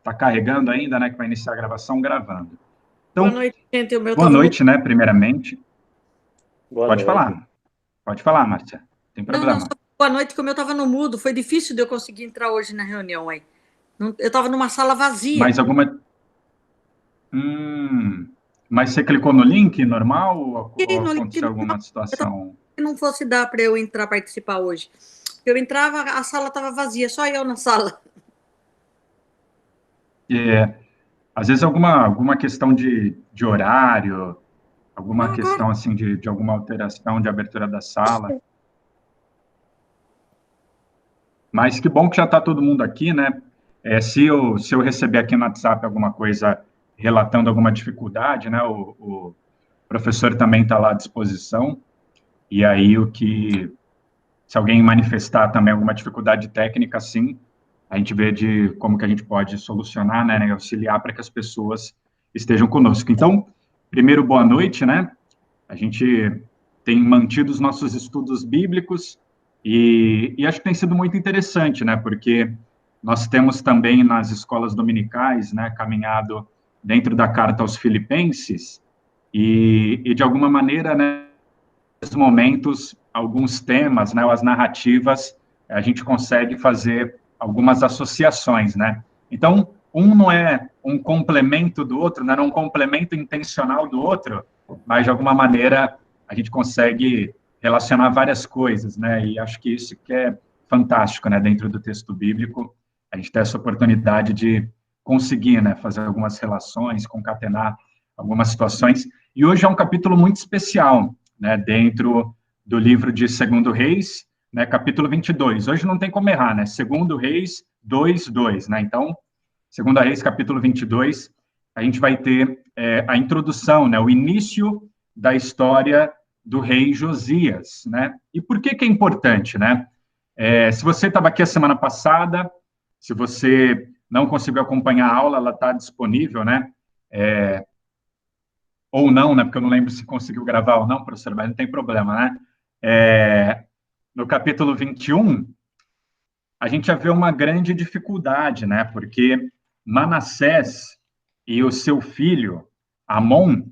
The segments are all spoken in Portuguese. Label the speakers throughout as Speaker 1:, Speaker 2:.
Speaker 1: Tá carregando ainda, né? Que vai iniciar a gravação gravando.
Speaker 2: Boa
Speaker 1: Então,
Speaker 2: noite, gente. O meu
Speaker 1: boa
Speaker 2: estava no.
Speaker 1: noite, né? Primeiramente.
Speaker 3: Boa
Speaker 1: Pode
Speaker 3: noite.
Speaker 1: falar. Pode falar, Márcia. Não tem
Speaker 2: Não, só
Speaker 1: problema.
Speaker 2: boa noite, que o meu estava no mudo. Foi difícil de eu conseguir entrar hoje na reunião aí. Eu estava numa sala vazia.
Speaker 1: Mais alguma. Mas você clicou no link normal ou
Speaker 2: E no link
Speaker 1: aconteceu alguma
Speaker 2: eu tava
Speaker 1: situação?
Speaker 2: que não fosse dar para eu entrar participar hoje. Eu entrava, a sala estava vazia, só eu na sala.
Speaker 1: É, às vezes alguma questão de horário, alguma
Speaker 2: Não, agora.
Speaker 1: questão assim de alguma alteração de abertura da sala. Mas que bom que já está todo mundo aqui, né? Se eu receber aqui no WhatsApp alguma coisa relatando alguma dificuldade, né? O professor também está lá à disposição. E aí, se alguém manifestar também alguma dificuldade técnica, sim, a gente vê de como que a gente pode solucionar, né? Auxiliar para que as pessoas estejam conosco. Então, primeiro, boa noite, né? A gente tem mantido os nossos estudos bíblicos e acho que tem sido muito interessante, né? Porque nós temos também nas escolas dominicais, né, caminhado dentro da carta aos Filipenses e de alguma maneira, né, nesses momentos, alguns temas, né, as narrativas, a gente consegue fazer algumas associações, né? Então, um não é um complemento do outro, não é um complemento intencional do outro, mas de alguma maneira a gente consegue relacionar várias coisas, né? E acho que isso que é fantástico, né? Dentro do texto bíblico, a gente tem essa oportunidade de conseguir, né? Fazer algumas relações, concatenar algumas situações. E hoje é um capítulo muito especial, né? Dentro do livro de Segundo Reis, né? Capítulo 22. Hoje não tem como errar, né? Segundo Reis 2:2, né? Então, Segunda Reis, capítulo 22, a gente vai ter a introdução, né, o início da história do rei Josias, né? E por que que é importante, né? Se você estava aqui a semana passada, se você não conseguiu acompanhar a aula, ela está disponível, né? Ou não, né? Porque eu não lembro se conseguiu gravar ou não, professor, mas não tem problema, né? No capítulo 21, a gente já vê uma grande dificuldade, né? Porque Manassés e o seu filho Amon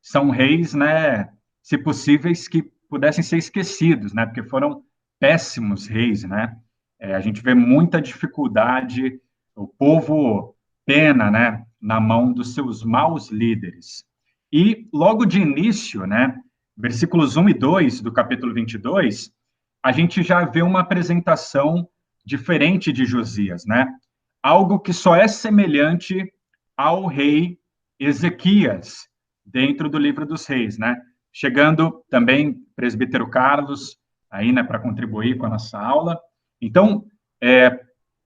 Speaker 1: são reis, né? Se possíveis que pudessem ser esquecidos, né? Porque foram péssimos reis, né? A gente vê muita dificuldade, o povo pena, né? Na mão dos seus maus líderes. E logo de início, né? Versículos 1 e 2 do capítulo 22, a gente já vê uma apresentação diferente de Josias, né? Algo que só é semelhante ao rei Ezequias, dentro do livro dos reis, né? Chegando também presbítero Carlos aí, né, para contribuir com a nossa aula. Então,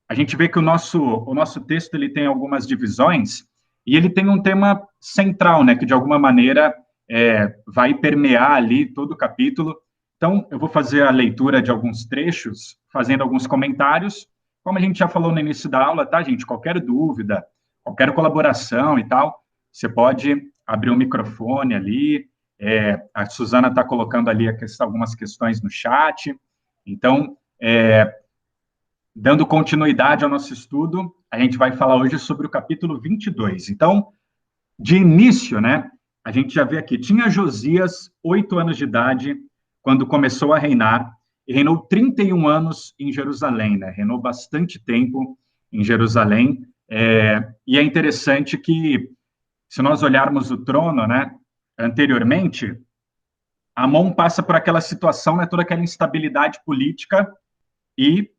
Speaker 1: a gente vê que o nosso texto ele tem algumas divisões e ele tem um tema central, né, que de alguma maneira vai permear ali todo o capítulo. Então, eu vou fazer a leitura de alguns trechos, fazendo alguns comentários. Como a gente já falou no início da aula, tá, gente? Qualquer dúvida, qualquer colaboração e tal, você pode abrir o microfone ali. A Suzana está colocando ali algumas questões no chat. Então, dando continuidade ao nosso estudo, a gente vai falar hoje sobre o capítulo 22. Então, de início, né, a gente já vê aqui, tinha Josias 8 anos de idade quando começou a reinar, e reinou 31 anos em Jerusalém, né, reinou bastante tempo em Jerusalém, e é interessante que, se nós olharmos o trono, né, anteriormente, Amon passa por aquela situação, né, toda aquela instabilidade política, e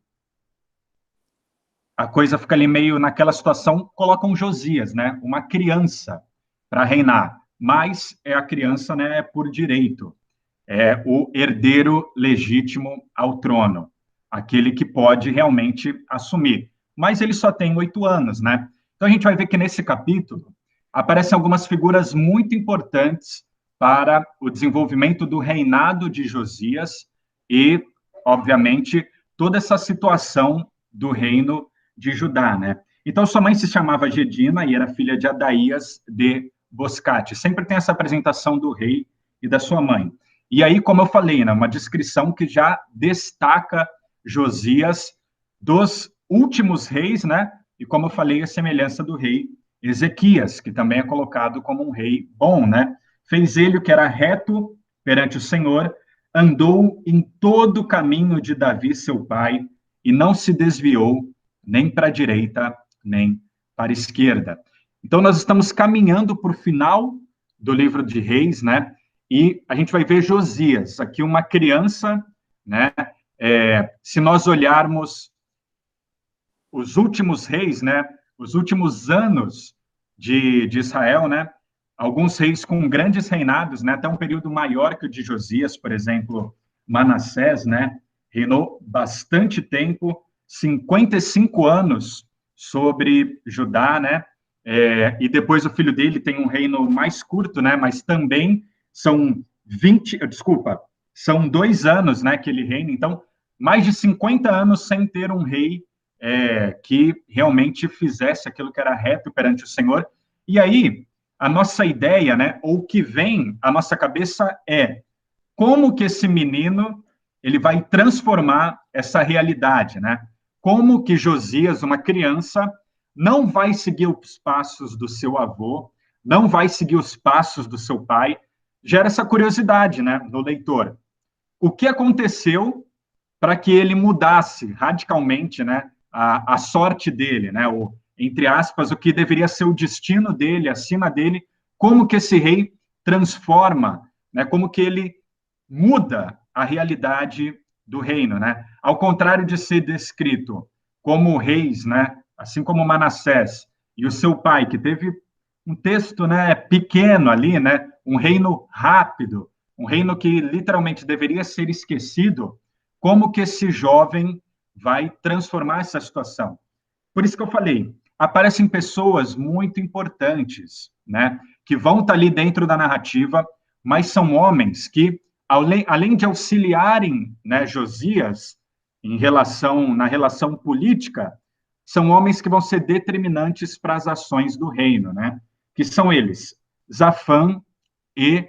Speaker 1: a coisa fica ali meio naquela situação, colocam Josias, né, uma criança, para reinar, mas é a criança, né, por direito, é o herdeiro legítimo ao trono, aquele que pode realmente assumir. Mas ele só tem 8 anos, né? Então a gente vai ver que nesse capítulo aparecem algumas figuras muito importantes para o desenvolvimento do reinado de Josias e, obviamente, toda essa situação do reino de Judá, né? Então sua mãe se chamava Gedina e era filha de Adaías de Boscate. Sempre tem essa apresentação do rei e da sua mãe. E aí, como eu falei, né, uma descrição que já destaca Josias dos últimos reis, né, e como eu falei, a semelhança do rei Ezequias, que também é colocado como um rei bom, né? Fez ele o que era reto perante o Senhor, andou em todo o caminho de Davi, seu pai, e não se desviou nem para a direita, nem para a esquerda. Então, nós estamos caminhando para o final do livro de Reis, né? E a gente vai ver Josias, aqui uma criança, né? Se nós olharmos os últimos reis, né? Os últimos anos de Israel, né? Alguns reis com grandes reinados, né? Até um período maior que o de Josias, por exemplo, Manassés, né? Reinou bastante tempo, 55 anos sobre Judá, né? E depois o filho dele tem um reino mais curto, né? Mas também são 20, desculpa, são 2 anos, né? Que ele reina. Então, mais de 50 anos sem ter um rei que realmente fizesse aquilo que era reto perante o Senhor. E aí, a nossa ideia, né? Ou o que vem à nossa cabeça é como que esse menino ele vai transformar essa realidade, né? Como que Josias, uma criança, não vai seguir os passos do seu avô, não vai seguir os passos do seu pai, gera essa curiosidade, né, no leitor. O que aconteceu para que ele mudasse radicalmente, né, a sorte dele, né, entre aspas, o que deveria ser o destino dele, acima dele, como que esse rei transforma, né, como que ele muda a realidade do reino, né? Ao contrário de ser descrito como reis, né, assim como Manassés e o seu pai, que teve um texto, né, pequeno ali, né, um reino rápido, um reino que literalmente deveria ser esquecido, como que esse jovem vai transformar essa situação? Por isso que eu falei, aparecem pessoas muito importantes, né, que vão estar ali dentro da narrativa, mas são homens que, além de auxiliarem, né, Josias na relação política, são homens que vão ser determinantes para as ações do reino, né? Que são eles, Zafã e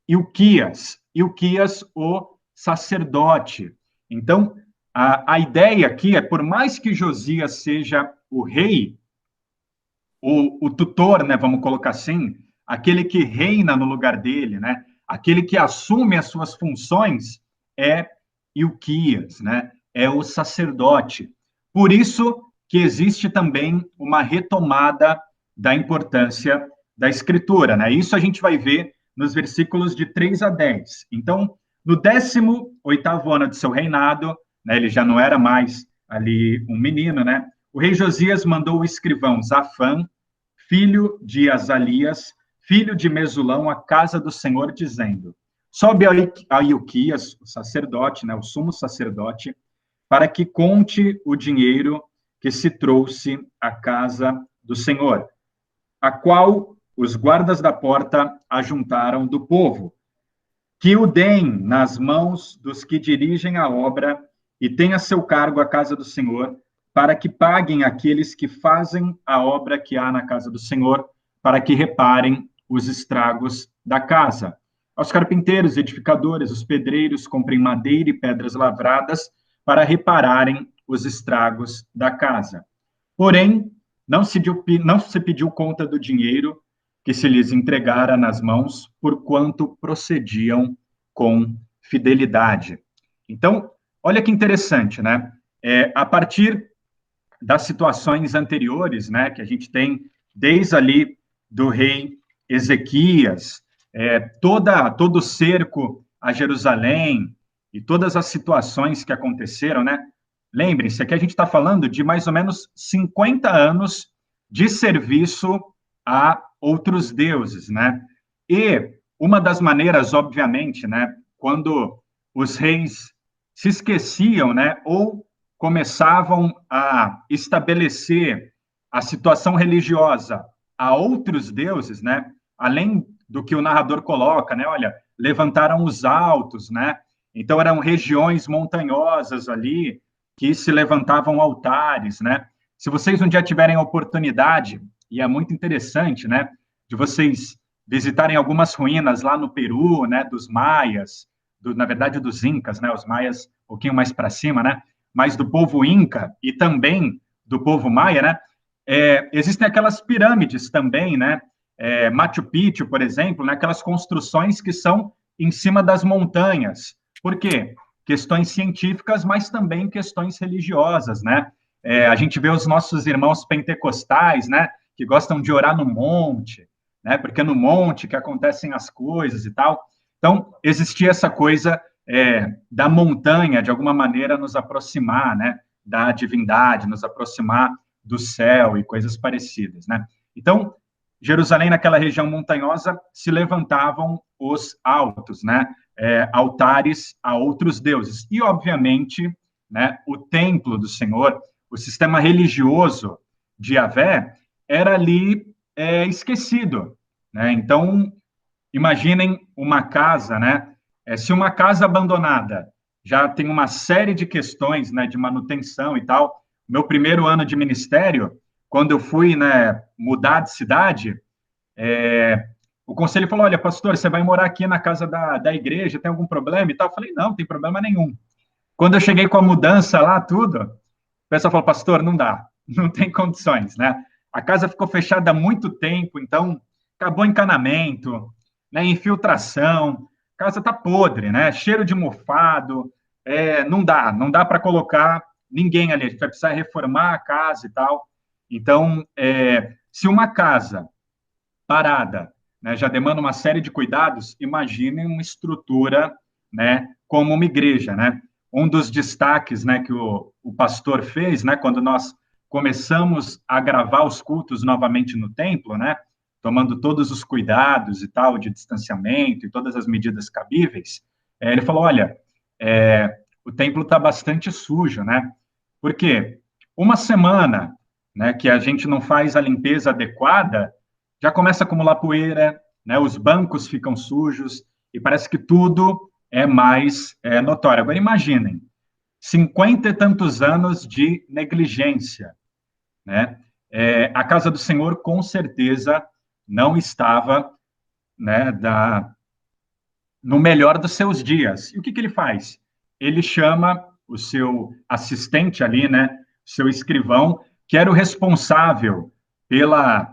Speaker 1: Ilquias. Ilquias, o sacerdote. Então, a ideia aqui é, por mais que Josias seja o rei, o tutor, né, vamos colocar assim, aquele que reina no lugar dele, né, aquele que assume as suas funções, é Ilquias, né, é o sacerdote. Por isso que existe também uma retomada da importância da escritura, né? Isso a gente vai ver nos versículos de 3 a 10. Então, no 18º ano de seu reinado, né, ele já não era mais ali um menino, né? O rei Josias mandou o escrivão Zafã, filho de Azalias, filho de Mesulão, à casa do Senhor, dizendo: sobe a Ilquias, o sacerdote, né, o sumo sacerdote, para que conte o dinheiro que se trouxe à casa do Senhor, a qual os guardas da porta ajuntaram do povo, que o deem nas mãos dos que dirigem a obra e tenha seu cargo a casa do Senhor, para que paguem aqueles que fazem a obra que há na casa do Senhor, para que reparem os estragos da casa. Aos carpinteiros, edificadores, os pedreiros comprem madeira e pedras lavradas para repararem os estragos da casa. Porém, não se pediu conta do dinheiro que se lhes entregara nas mãos, porquanto procediam com fidelidade. Então, olha que interessante, né? A partir das situações anteriores, né, que a gente tem desde ali do rei Ezequias, todo o cerco a Jerusalém e todas as situações que aconteceram, né? Lembrem-se, aqui a gente está falando de mais ou menos 50 anos de serviço a outros deuses, né? E uma das maneiras, obviamente, né, quando os reis se esqueciam, né, ou começavam a estabelecer a situação religiosa a outros deuses, né, além do que o narrador coloca, né, olha, levantaram os altos, né, então eram regiões montanhosas ali que se levantavam altares, né. Se vocês um dia tiverem a oportunidade, e é muito interessante, né, de vocês visitarem algumas ruínas lá no Peru, né, dos maias, na verdade dos incas, né, os maias um pouquinho mais para cima, né, mas do povo inca e também do povo maia, né, existem aquelas pirâmides também, né? Machu Picchu, por exemplo, né? Aquelas construções que são em cima das montanhas. Por quê? Questões científicas, mas também questões religiosas, né? A gente vê os nossos irmãos pentecostais, né? Que gostam de orar no monte, né? Porque é no monte que acontecem as coisas e tal. Então, existia essa coisa da montanha, de alguma maneira, nos aproximar, né? Da divindade, nos aproximar do céu e coisas parecidas, né? Então, Jerusalém, naquela região montanhosa, se levantavam os altos, né? Altares a outros deuses. E, obviamente, né, o templo do Senhor, o sistema religioso de Yahvé, era ali esquecido, né? Então, imaginem uma casa, né? Se uma casa abandonada já tem uma série de questões, né, de manutenção e tal. Meu primeiro ano de ministério, quando eu fui, né, mudar de cidade, o conselho falou: olha, pastor, você vai morar aqui na casa da igreja, tem algum problema e tal? Eu falei: não, não tem problema nenhum. Quando eu cheguei com a mudança lá, tudo, o pessoal falou: pastor, não dá, não tem condições, né? A casa ficou fechada há muito tempo, então acabou encanamento, né, infiltração, a casa tá podre, né? Cheiro de mofado, não dá para colocar ninguém ali, a gente vai precisar reformar a casa e tal. Então, se uma casa parada, né, já demanda uma série de cuidados, imagine uma estrutura, né, como uma igreja, né? Um dos destaques, né, que o pastor fez, né, quando nós começamos a gravar os cultos novamente no templo, né, tomando todos os cuidados e tal, de distanciamento e todas as medidas cabíveis, ele falou: olha, o templo está bastante sujo, né? Por quê? Uma semana, né, que a gente não faz a limpeza adequada, já começa a acumular poeira, né, os bancos ficam sujos e parece que tudo é mais notório. Agora, imaginem, 50 e tantos anos de negligência, né? A casa do Senhor, com certeza, não estava, né, no melhor dos seus dias. E o que ele faz? Ele chama o seu assistente ali, né, seu escrivão, que era o responsável pela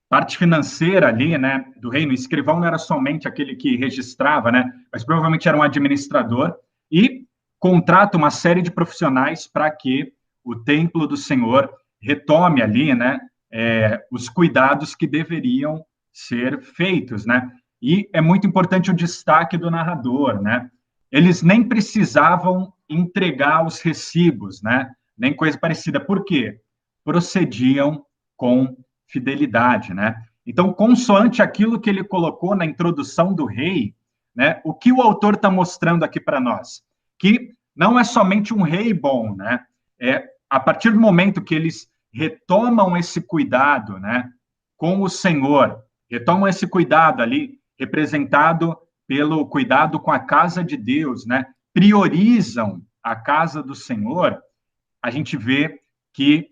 Speaker 1: parte financeira ali, né, do reino. O escrivão não era somente aquele que registrava, né, mas provavelmente era um administrador, e contrata uma série de profissionais para que o templo do Senhor retome ali, né, os cuidados que deveriam ser feitos, né. E é muito importante o destaque do narrador, né. Eles nem precisavam entregar os recibos, né, nem coisa parecida. Por quê? Procediam com fidelidade, né? Então, consoante aquilo que ele colocou na introdução do rei, né, o que o autor está mostrando aqui para nós? Que não é somente um rei bom, né? A partir do momento que eles retomam esse cuidado, né, com o Senhor, retomam esse cuidado ali, representado pelo cuidado com a casa de Deus, né? Priorizam a casa do Senhor, a gente vê que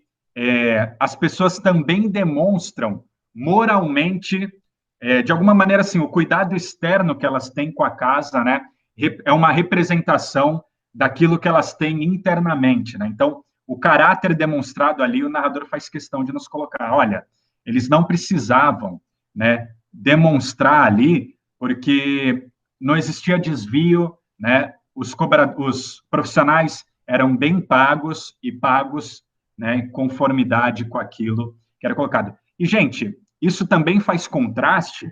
Speaker 1: as pessoas também demonstram moralmente, de alguma maneira, assim, o cuidado externo que elas têm com a casa, né, é uma representação daquilo que elas têm internamente, né? Então, o caráter demonstrado ali, o narrador faz questão de nos colocar: olha, eles não precisavam, né, demonstrar ali, porque não existia desvio, né? Os profissionais eram bem pagos e pagos, né, em conformidade com aquilo que era colocado. E, gente, isso também faz contraste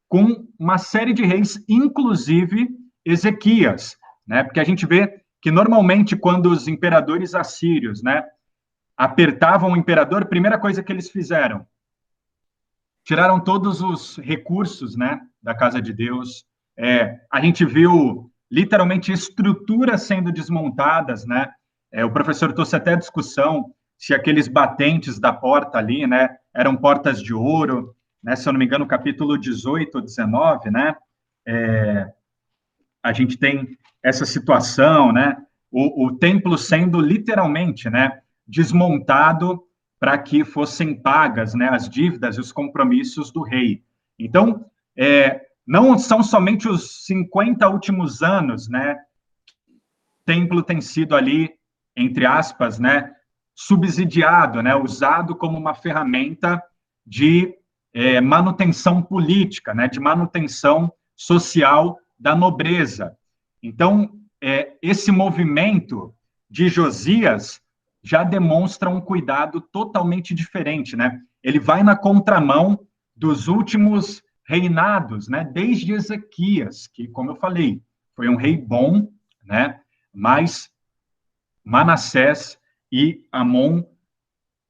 Speaker 1: com uma série de reis, inclusive Ezequias, né? Porque a gente vê que normalmente quando os imperadores assírios, né, apertavam o imperador, a primeira coisa que eles fizeram, tiraram todos os recursos, né, da casa de Deus. A gente viu literalmente estruturas sendo desmontadas, né? O professor trouxe até a discussão se aqueles batentes da porta ali, né, eram portas de ouro, né? Se eu não me engano, capítulo 18 ou 19, né? A gente tem essa situação, né? O templo sendo literalmente, né, desmontado para que fossem pagas, né, as dívidas e os compromissos do rei. Então, não são somente os 50 últimos anos, né? O templo tem sido ali, entre aspas, né, subsidiado, né, usado como uma ferramenta de manutenção política, né, de manutenção social da nobreza. Então, esse movimento de Josias já demonstra um cuidado totalmente diferente, né? Ele vai na contramão dos últimos reinados, né? Desde Ezequias, que, como eu falei, foi um rei bom, né? Mas Manassés e Amon,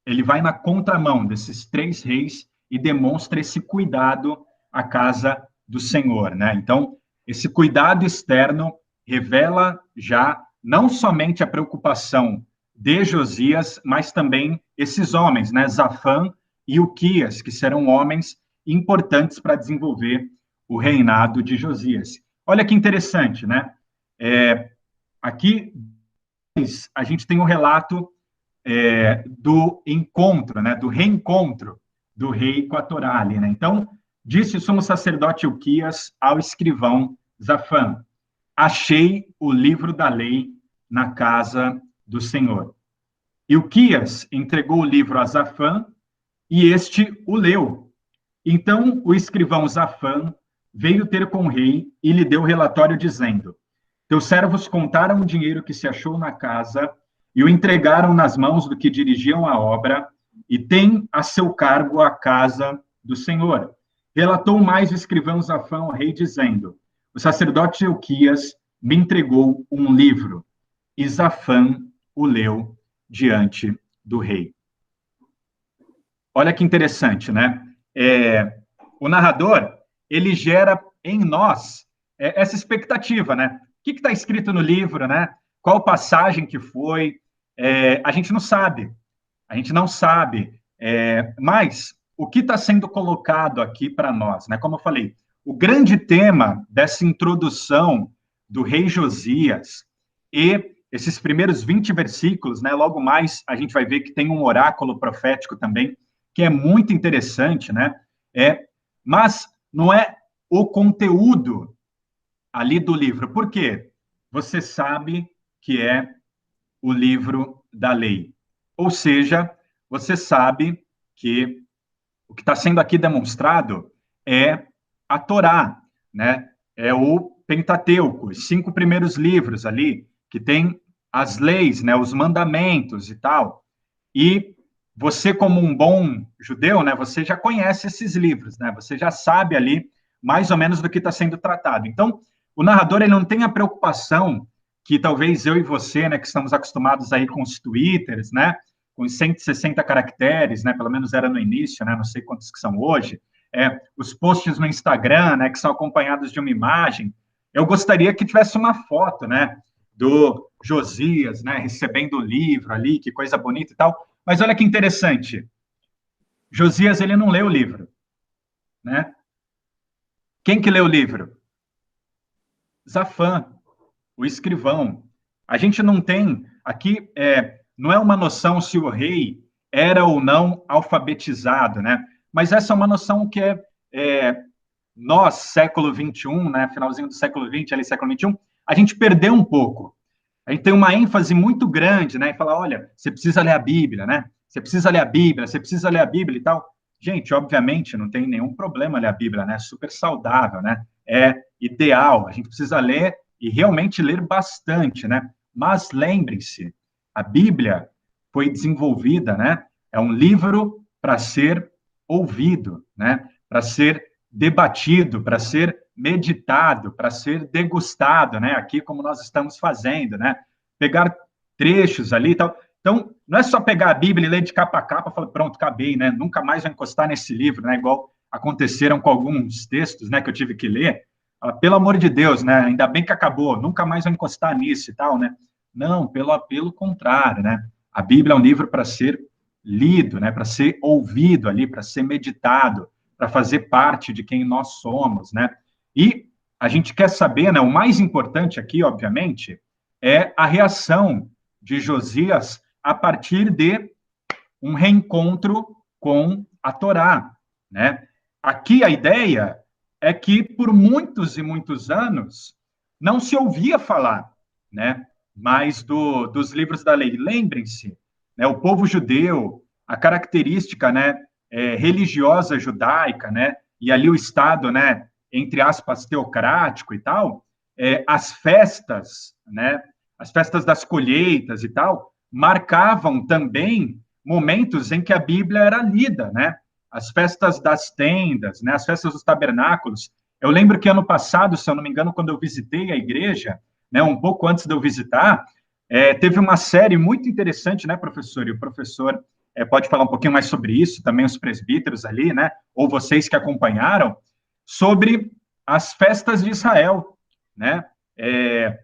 Speaker 1: ele vai na contramão desses três reis e demonstra esse cuidado à casa do Senhor, né? Então, esse cuidado externo revela já não somente a preocupação de Josias, mas também esses homens, né? Zafã e Uquias, que serão homens importantes para desenvolver o reinado de Josias. Olha que interessante, né? Aqui a gente tem um relato do encontro, né, do reencontro do rei com a Torá ali, né? Então, disse o sumo sacerdote Ilquias ao escrivão Zafã: achei o livro da lei na casa do Senhor. Ilquias entregou o livro a Zafã e este o leu. Então, o escrivão Zafã veio ter com o rei e lhe deu relatório dizendo: teus servos contaram o dinheiro que se achou na casa e o entregaram nas mãos do que dirigiam a obra, e tem a seu cargo a casa do Senhor. Relatou mais o escrivão Zafã ao rei, dizendo: o sacerdote Euquias me entregou um livro. E Zafã o leu diante do rei. Olha que interessante, né? O narrador, ele gera em nós essa expectativa, né? O que está escrito no livro, né? Qual passagem que foi? A gente não sabe. A gente não sabe. Mas o que está sendo colocado aqui para nós, né? Como eu falei, o grande tema dessa introdução do rei Josias e esses primeiros 20 versículos, né? Logo mais a gente vai ver que tem um oráculo profético também, que é muito interessante, né? Mas não é o conteúdo ali do livro. Por quê? Você sabe que é o livro da lei. Ou seja, você sabe que o que está sendo aqui demonstrado é a Torá, né? É o Pentateuco, os 5 primeiros livros ali, que tem as leis, né? Os mandamentos e tal. E você, como um bom judeu, né? Você já conhece esses livros, né? Você já sabe ali mais ou menos do que está sendo tratado. Então, o narrador ele não tem a preocupação que talvez eu e você, né, que estamos acostumados aí com os twitters, né, com os 160 caracteres, né, pelo menos era no início, né, não sei quantos que são hoje, os posts no Instagram, né, que são acompanhados de uma imagem. Eu gostaria que tivesse uma foto, né, do Josias, né, recebendo o livro ali, que coisa bonita e tal. Mas olha que interessante, Josias ele não leu o livro, né? Quem que leu o livro? Zafã, o escrivão. A gente não tem aqui, não é uma noção se o rei era ou não alfabetizado, né? Mas essa é uma noção que nós, século XXI, né, finalzinho do século XX, ali século XXI, a gente perdeu um pouco. A gente tem uma ênfase muito grande, né, em falar, olha, você precisa ler a Bíblia, né? Você precisa ler a Bíblia, você precisa ler a Bíblia e tal. Gente, obviamente, não tem nenhum problema ler a Bíblia, né? É super saudável, né? É ideal, a gente precisa ler e realmente ler bastante, né? Mas lembrem-se, a Bíblia foi desenvolvida, né? É um livro para ser ouvido, né? Para ser debatido, para ser meditado, para ser degustado, né? Aqui como nós estamos fazendo, né? Pegar trechos ali e tal. Então, não é só pegar a Bíblia e ler de capa a capa e falar, pronto, acabei, né? Nunca mais vou encostar nesse livro, né? Igual aconteceram com alguns textos, né? Que eu tive que ler. Pelo amor de Deus, né? Ainda bem que acabou, nunca mais vou encostar nisso e tal, né? Não, pelo contrário, né? A Bíblia é um livro para ser lido, né? Para ser ouvido ali, para ser meditado, para fazer parte de quem nós somos, né? E a gente quer saber, né? O mais importante aqui, obviamente, é a reação de Josias a partir de um reencontro com a Torá, né? Aqui a ideia é que por muitos e muitos anos não se ouvia falar, né? Mais dos livros da lei. Lembrem-se, né, o povo judeu, a característica, né, religiosa judaica, né, e ali o Estado, né, entre aspas, teocrático e tal, as festas, né, as festas das colheitas e tal, marcavam também momentos em que a Bíblia era lida, né? As festas das tendas, né? As festas dos tabernáculos. Eu lembro que ano passado, se eu não me engano, quando eu visitei a igreja, né, um pouco antes de eu visitar, teve uma série muito interessante, né, professor? E o professor pode falar um pouquinho mais sobre isso, também os presbíteros ali, né? Ou vocês que acompanharam, sobre as festas de Israel, né?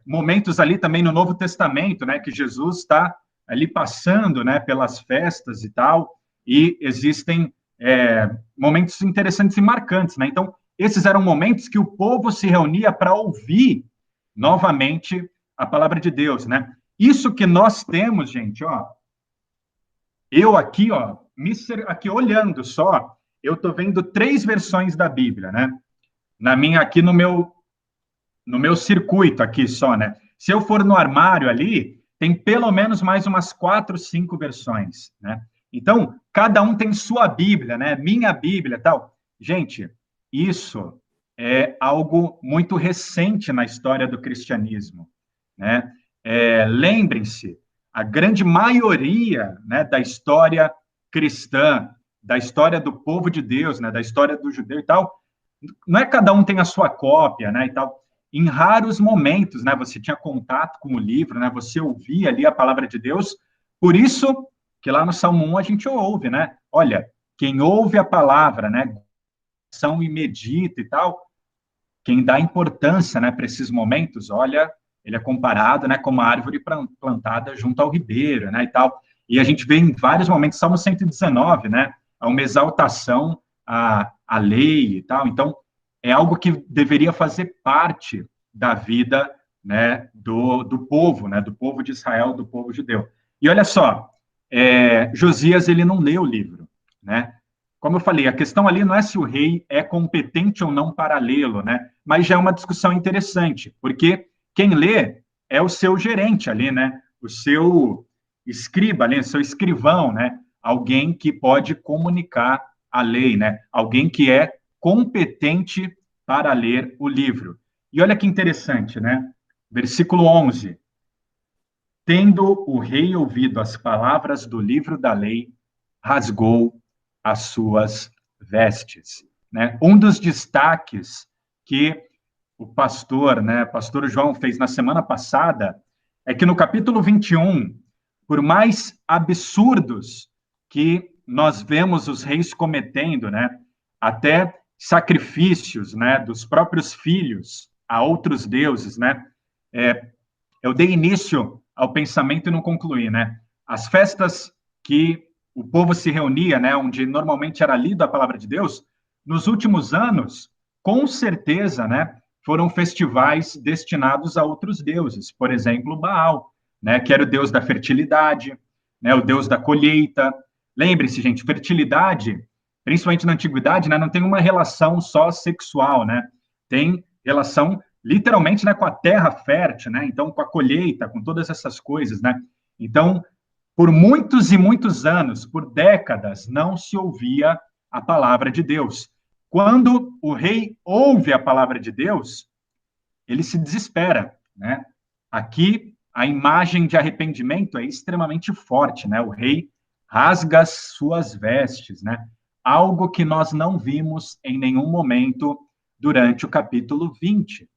Speaker 1: Momentos ali também no Novo Testamento, né? Que Jesus está ali passando, né? Pelas festas e tal, e existem momentos interessantes e marcantes, né? Então, esses eram momentos que o povo se reunia para ouvir novamente a palavra de Deus, né? Isso que nós temos, gente, ó, eu aqui, ó, aqui olhando só, eu estou vendo 3 versões da Bíblia, né? Na minha, aqui no meu circuito aqui só, né? Se eu for no armário ali, tem pelo menos mais umas 4, 5 versões, né? Então, cada um tem sua Bíblia, né? Minha Bíblia, tal. Gente, isso é algo muito recente na história do cristianismo, né? Lembrem-se, a grande maioria, né, da história cristã, da história do povo de Deus, né, da história do judeu e tal, não é cada um tem a sua cópia, né, e tal. Em raros momentos, né, você tinha contato com o livro, né, você ouvia ali a palavra de Deus. Por isso que lá no Salmo 1 a gente ouve, né? Olha, quem ouve a palavra, né, ação e medita e tal, quem dá importância, né, para esses momentos, olha, ele é comparado, né, como uma árvore plantada junto ao ribeiro, né, e tal. E a gente vê em vários momentos, Salmo 119, né, há uma exaltação à lei e tal. Então, é algo que deveria fazer parte da vida, né, do povo, né, do povo de Israel, do povo judeu. E olha só, Josias, ele não leu o livro, né? Como eu falei, a questão ali não é se o rei é competente ou não para lê-lo, né? Mas já é uma discussão interessante, porque quem lê é o seu gerente ali, né? O seu escriba ali, o seu escrivão, né? Alguém que pode comunicar a lei, né? Alguém que é competente para ler o livro. E olha que interessante, né? Versículo 11. Tendo o rei ouvido as palavras do livro da lei, rasgou as suas vestes, né? Um dos destaques que o pastor, né, pastor João fez na semana passada, é que no capítulo 21, por mais absurdos que nós vemos os reis cometendo, né, até sacrifícios, né, dos próprios filhos a outros deuses, né, eu dei início ao pensamento e não concluí, né? As festas que o povo se reunia, né, onde normalmente era lida a palavra de Deus, nos últimos anos, com certeza, né, foram festivais destinados a outros deuses, por exemplo, Baal, né, que era o deus da fertilidade, né, o deus da colheita. Lembre-se, gente, fertilidade, principalmente na antiguidade, né, não tem uma relação só sexual, né? Tem relação literalmente, né, com a terra fértil, né? Então, com a colheita, com todas essas coisas, né? Então, por muitos e muitos anos, por décadas, não se ouvia a palavra de Deus. Quando o rei ouve a palavra de Deus, ele se desespera, né? Aqui, a imagem de arrependimento é extremamente forte, né? O rei rasga as suas vestes, né? Algo que nós não vimos em nenhum momento durante o capítulo 20.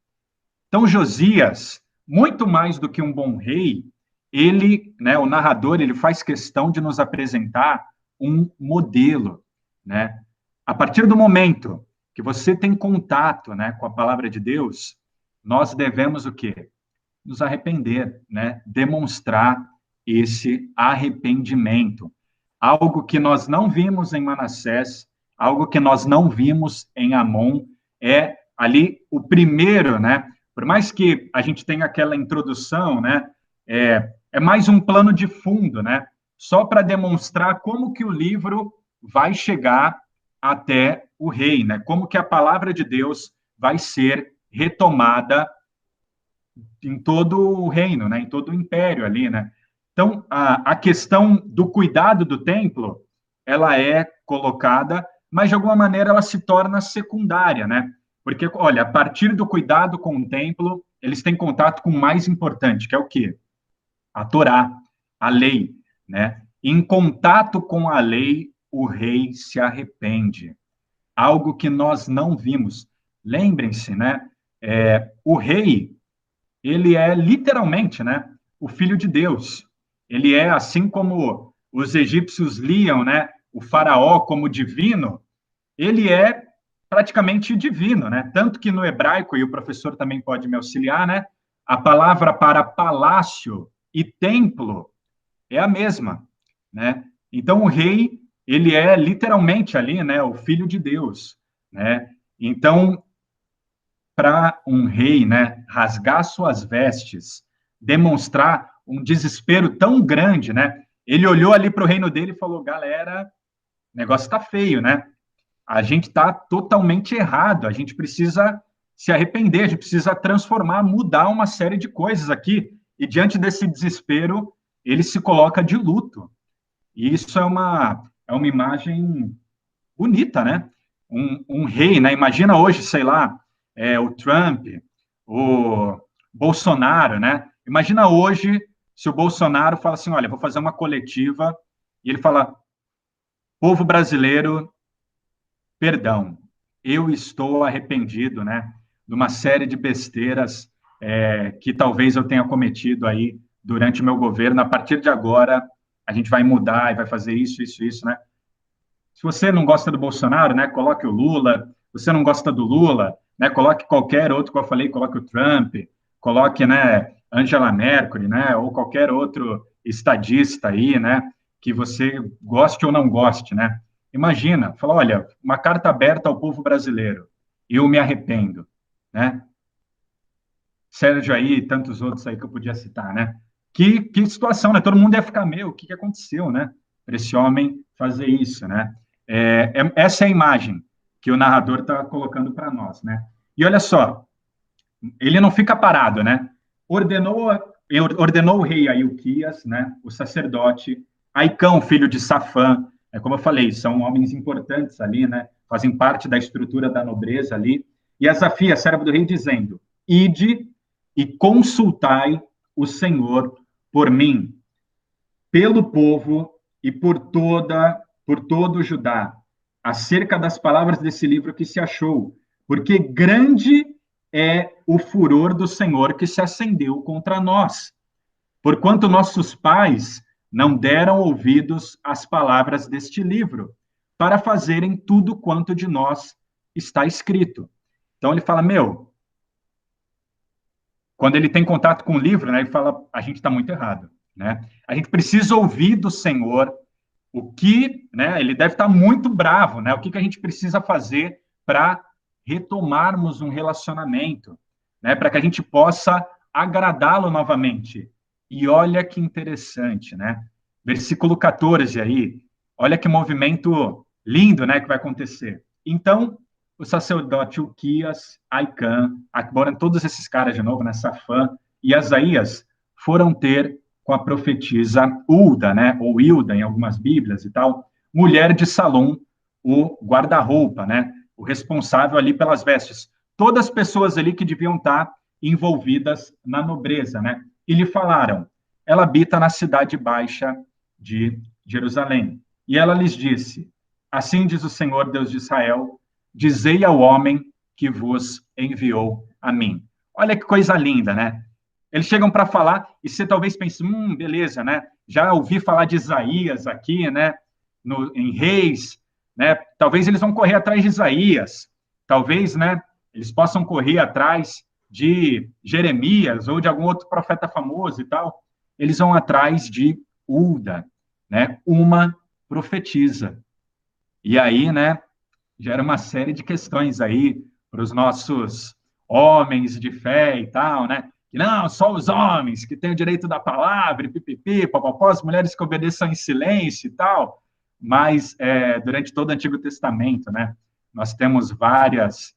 Speaker 1: Então, Josias, muito mais do que um bom rei, ele, né, o narrador, ele faz questão de nos apresentar um modelo, né? A partir do momento que você tem contato, né, com a palavra de Deus, nós devemos o quê? Nos arrepender, né? Demonstrar esse arrependimento. Algo que nós não vimos em Manassés, algo que nós não vimos em Amon, é ali o primeiro, né? Por mais que a gente tenha aquela introdução, né? É mais um plano de fundo, né? Só para demonstrar como que o livro vai chegar até o rei, né? Como que a palavra de Deus vai ser retomada em todo o reino, né? Em todo o império ali, né? Então, a questão do cuidado do templo, ela é colocada, mas de alguma maneira ela se torna secundária, né? Porque, olha, a partir do cuidado com o templo, eles têm contato com o mais importante, que é o quê? A Torá, a lei, né? Em contato com a lei, o rei se arrepende. Algo que nós não vimos. Lembrem-se, né? O rei, ele é literalmente, né? O filho de Deus. Ele é assim como os egípcios liam, né? O faraó como divino, ele é praticamente divino, né? Tanto que no hebraico, e o professor também pode me auxiliar, né? A palavra para palácio e templo é a mesma, né? Então o rei, ele é literalmente ali, né, o filho de Deus, né? Então, para um rei, né, rasgar suas vestes, demonstrar um desespero tão grande, né? Ele olhou ali para o reino dele e falou: "Galera, o negócio está feio, né? A gente está totalmente errado, a gente precisa se arrepender, a gente precisa transformar, mudar uma série de coisas aqui." E diante desse desespero, ele se coloca de luto. E isso é uma imagem bonita, né? Um rei, né? Imagina hoje, sei lá, o Trump, o Bolsonaro, né? Imagina hoje se o Bolsonaro fala assim: olha, vou fazer uma coletiva, e ele fala: povo brasileiro, perdão, eu estou arrependido, né, de uma série de besteiras que talvez eu tenha cometido aí durante o meu governo. A partir de agora, a gente vai mudar e vai fazer isso, isso, isso, né? Se você não gosta do Bolsonaro, né, coloque o Lula. Se você não gosta do Lula, né, coloque qualquer outro que eu falei, coloque o Trump, coloque, né, Angela Merkel, né, ou qualquer outro estadista aí, né, que você goste ou não goste, né? Imagina, fala, olha, uma carta aberta ao povo brasileiro. Eu me arrependo, né? Sérgio aí e tantos outros aí que eu podia citar, né? Que situação, né? Todo mundo ia ficar, meu, o que aconteceu, né? Para esse homem fazer isso, né? Essa é a imagem que o narrador está colocando para nós, né? E olha só, ele não fica parado, né? Ordenou, ordenou o rei Ailquias, né? O sacerdote, Aicão, filho de Safã, como eu falei, são homens importantes ali, né? Fazem parte da estrutura da nobreza ali. E Azafia, servo do rei, dizendo: ide e consultai o Senhor por mim, pelo povo e por todo o Judá, acerca das palavras desse livro que se achou, porque grande é o furor do Senhor que se acendeu contra nós, porquanto nossos pais não deram ouvidos às palavras deste livro, para fazerem tudo quanto de nós está escrito. Então ele fala, meu, quando ele tem contato com o livro, né, ele fala, a gente está muito errado, né? A gente precisa ouvir do Senhor o que, né, ele deve estar muito bravo, né? O que a gente precisa fazer para retomarmos um relacionamento, né? Para que a gente possa agradá-lo novamente. E olha que interessante, né? Versículo 14 aí, olha que movimento lindo, né, que vai acontecer. Então, o sacerdote Uquias, Aicã, Acboran, todos esses caras de novo, né, Safã e Asaías, foram ter com a profetisa Ulda, né, ou Hilda em algumas bíblias e tal, mulher de Salom, o guarda-roupa, né, o responsável ali pelas vestes. Todas as pessoas ali que deviam estar envolvidas na nobreza, né, e lhe falaram, ela habita na cidade baixa de Jerusalém. E ela lhes disse, assim diz o Senhor Deus de Israel, dizei ao homem que vos enviou a mim. Olha que coisa linda, né? Eles chegam para falar e você talvez pense, beleza, né? Já ouvi falar de Isaías aqui, né? Em Reis, né? Talvez eles vão correr atrás de Isaías, talvez, né? Eles possam correr atrás de Jeremias ou de algum outro profeta famoso e tal. Eles vão atrás de Ulda, né? Uma profetisa. E aí, né? Gera uma série de questões aí para os nossos homens de fé e tal, né? Que não, só os homens que têm o direito da palavra, pipipi, papapó, as mulheres que obedeçam em silêncio e tal. Mas durante todo o Antigo Testamento, né? Nós temos vários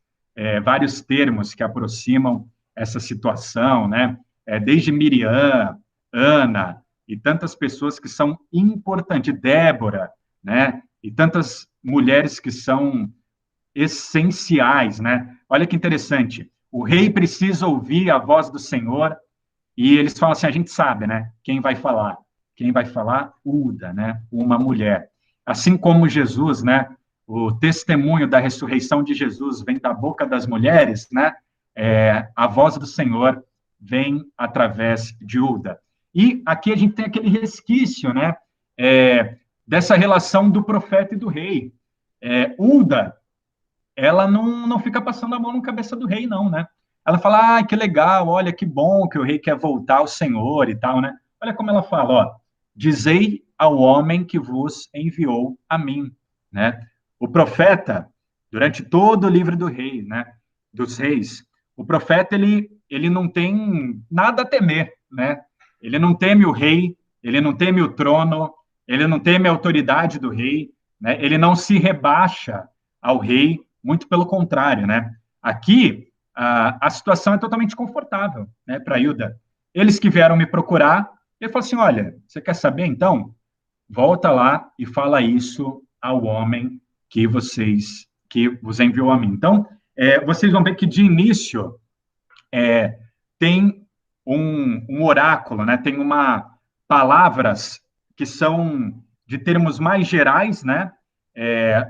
Speaker 1: termos que aproximam essa situação, né? Desde Miriam, Ana, e tantas pessoas que são importantes, Débora, né? E tantas mulheres que são essenciais, né? Olha que interessante. O rei precisa ouvir a voz do Senhor e eles falam assim, a gente sabe, né? Quem vai falar? Quem vai falar? Uda, né? Uma mulher. Assim como Jesus, né? O testemunho da ressurreição de Jesus vem da boca das mulheres, né? A voz do Senhor vem através de Uda. E aqui a gente tem aquele resquício, né? Dessa relação do profeta e do rei. Uda, ela não fica passando a mão na cabeça do rei, não, né? Ela fala, que legal, olha, que bom que o rei quer voltar ao Senhor e tal, né? Olha como ela fala, ó, dizei ao homem que vos enviou a mim, né? O profeta, durante todo o livro do rei, né, dos reis, o profeta, ele não tem nada a temer, né? Ele não teme o rei, ele não teme o trono, ele não teme a autoridade do rei, né? Ele não se rebaixa ao rei, muito pelo contrário, né? Aqui, a situação é totalmente confortável, né, para Hilda. Eles que vieram me procurar, ele falou assim, olha, você quer saber, então? Volta lá e fala isso ao homem que vos enviou a mim. Então, vocês vão ver que, de início, tem um oráculo, né? Tem palavras que são de termos mais gerais, né?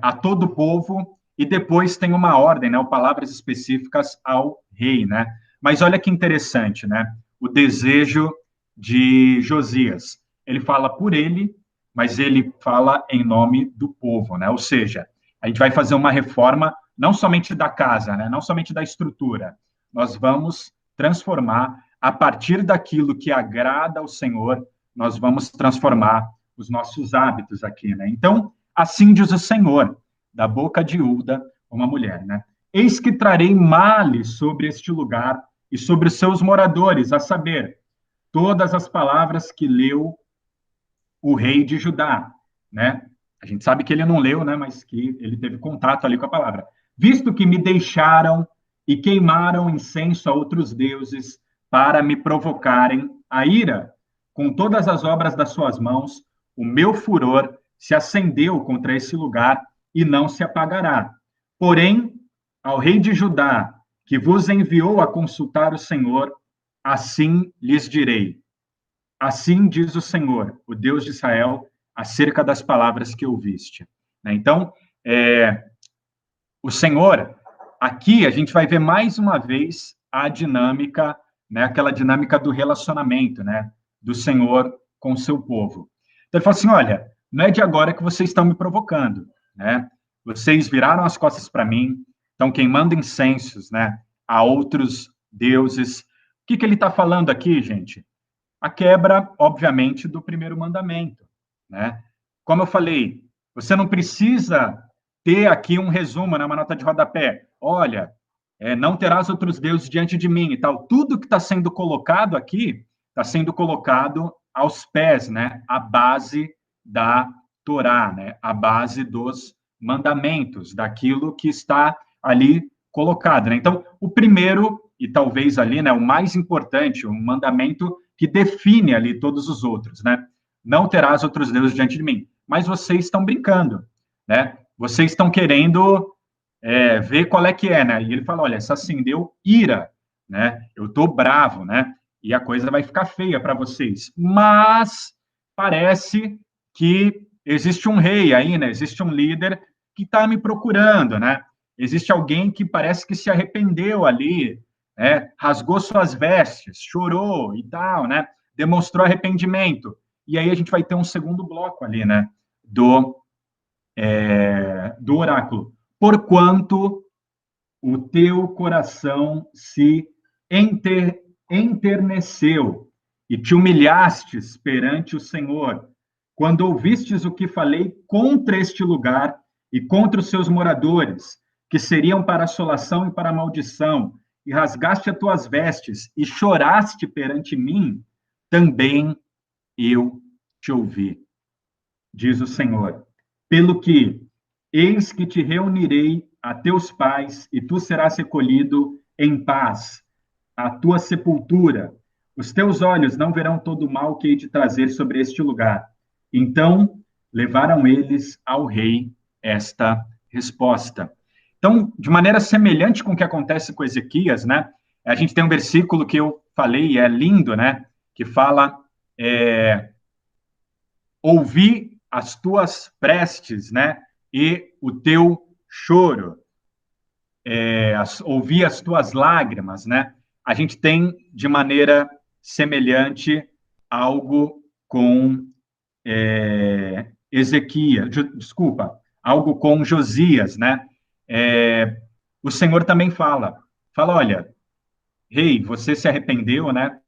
Speaker 1: A todo o povo, e depois tem uma ordem, né? Ou palavras específicas ao rei, né? Mas olha que interessante, né? O desejo de Josias. Ele fala por ele, mas ele fala em nome do povo, né? Ou seja, a gente vai fazer uma reforma não somente da casa, né? Não somente da estrutura. Nós vamos transformar a partir daquilo que agrada ao Senhor, nós vamos transformar os nossos hábitos aqui, né? Então, assim diz o Senhor, da boca de Uda, uma mulher, né? Eis que trarei males sobre este lugar e sobre os seus moradores, a saber, todas as palavras que leu o rei de Judá, né? A gente sabe que ele não leu, né? Mas que ele teve contato ali com a palavra. Visto que me deixaram e queimaram incenso a outros deuses para me provocarem a ira, com todas as obras das suas mãos, o meu furor se acendeu contra esse lugar e não se apagará. Porém, ao rei de Judá, que vos enviou a consultar o Senhor, assim lhes direi: assim diz o Senhor, o Deus de Israel, acerca das palavras que ouviste. Então, o Senhor, aqui a gente vai ver mais uma vez a dinâmica, né, aquela dinâmica do relacionamento, né, do Senhor com o seu povo. Então ele fala assim, olha, não é de agora que vocês estão me provocando, né? Vocês viraram as costas para mim, estão queimando incensos, né, a outros deuses. O que ele está falando aqui, gente? A quebra, obviamente, do primeiro mandamento, né? Como eu falei, você não precisa ter aqui um resumo, né, uma nota de rodapé. Olha, não terás outros deuses diante de mim e tal. Tudo que está sendo colocado aqui está sendo colocado aos pés, né? A base da Torá, né? A base dos mandamentos, daquilo que está ali colocado, né? Então, o primeiro e talvez ali, né, o mais importante, o mandamento que define ali todos os outros, né? Não terás outros deuses diante de mim. Mas vocês estão brincando, né? Vocês estão querendo ver qual é que é, né? E ele fala, olha, se acendeu ira, né? Eu tô bravo, né? E a coisa vai ficar feia para vocês. Mas parece que existe um rei aí, né? Existe um líder que está me procurando, né? Existe alguém que parece que se arrependeu ali, né? Rasgou suas vestes, chorou e tal, né? Demonstrou arrependimento. E aí a gente vai ter um segundo bloco ali, né? Do oráculo. Porquanto o teu coração se enterneceu e te humilhastes perante o Senhor, quando ouvistes o que falei contra este lugar e contra os seus moradores, que seriam para assolação e para maldição, e rasgaste as tuas vestes e choraste perante mim, também eu te ouvi, diz o Senhor. Pelo que, eis que te reunirei a teus pais, e tu serás recolhido em paz à tua sepultura, Os teus olhos não verão todo o mal que hei de trazer sobre este lugar. Então levaram eles ao rei esta resposta. Então, de maneira semelhante com o que acontece com Ezequias, né? A gente tem um versículo que eu falei, é lindo, né? Que fala, ouvi as tuas preces, né? E o teu choro, ouvi as tuas lágrimas, né? A gente tem, de maneira semelhante, algo com Ezequias, desculpa, algo com Josias, né? O Senhor também fala, olha, rei, você se arrependeu, né?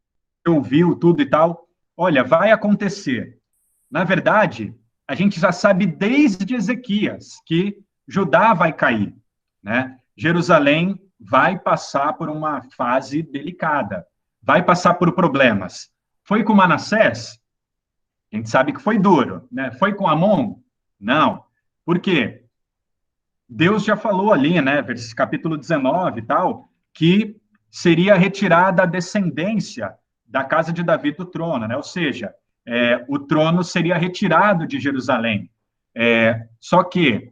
Speaker 1: Ouviu tudo e tal. Olha, vai acontecer. Na verdade, a gente já sabe desde Ezequias que Judá vai cair, né? Jerusalém vai passar por uma fase delicada, vai passar por problemas. Foi com Manassés? A gente sabe que foi duro, né? Foi com Amon? Não. Por quê? Deus já falou ali, né, capítulo 19 e tal, que seria retirada a descendência da casa de Davi do trono, né? Ou seja, o trono seria retirado de Jerusalém. Só que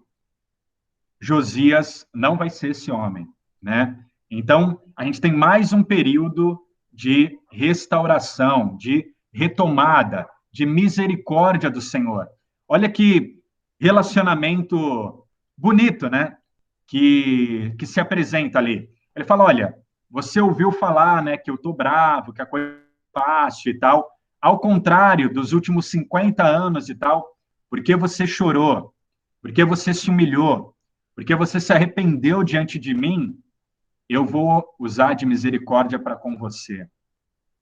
Speaker 1: Josias não vai ser esse homem, né? Então, a gente tem mais um período de restauração, de retomada, de misericórdia do Senhor. Olha que relacionamento bonito, né? Que se apresenta ali. Ele fala: olha, você ouviu falar, né, que eu tô bravo, que a coisa é fácil e tal. Ao contrário dos últimos 50 anos e tal, porque você chorou, porque você se humilhou, porque você se arrependeu diante de mim, eu vou usar de misericórdia para com você,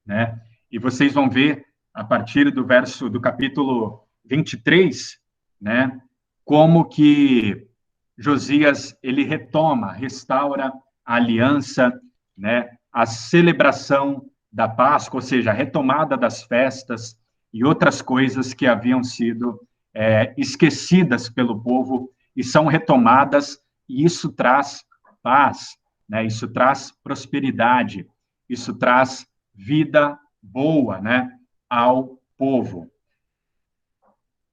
Speaker 1: né? E vocês vão ver a partir do capítulo 23, né, como que Josias ele retoma, restaura a aliança, né, a celebração da Páscoa, ou seja, a retomada das festas e outras coisas que haviam sido esquecidas pelo povo e são retomadas, e isso traz paz, né? Isso traz prosperidade, isso traz vida boa, né, ao povo.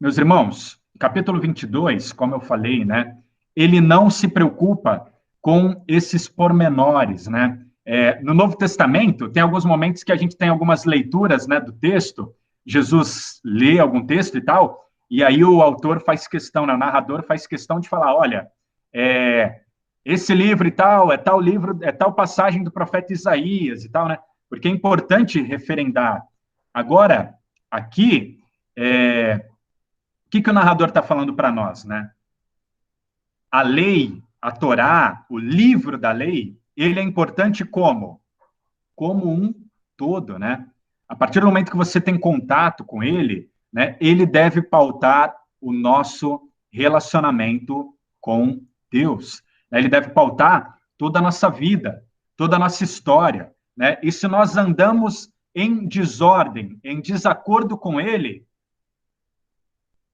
Speaker 1: Meus irmãos, capítulo 22, como eu falei, né, ele não se preocupa com esses pormenores, né? No Novo Testamento, tem alguns momentos que a gente tem algumas leituras, né, do texto, Jesus lê algum texto e tal, e aí o autor faz questão, né, o narrador faz questão de falar, olha, esse livro e tal, é tal livro, é tal passagem do profeta Isaías e tal, né? Porque é importante referendar. Agora, aqui, o que o narrador está falando para nós, né? A lei, a Torá, o livro da lei, ele é importante como? Como um todo, né? A partir do momento que você tem contato com ele, né, ele deve pautar o nosso relacionamento com Deus. Ele deve pautar toda a nossa vida, toda a nossa história, né? E se nós andamos em desordem, em desacordo com ele,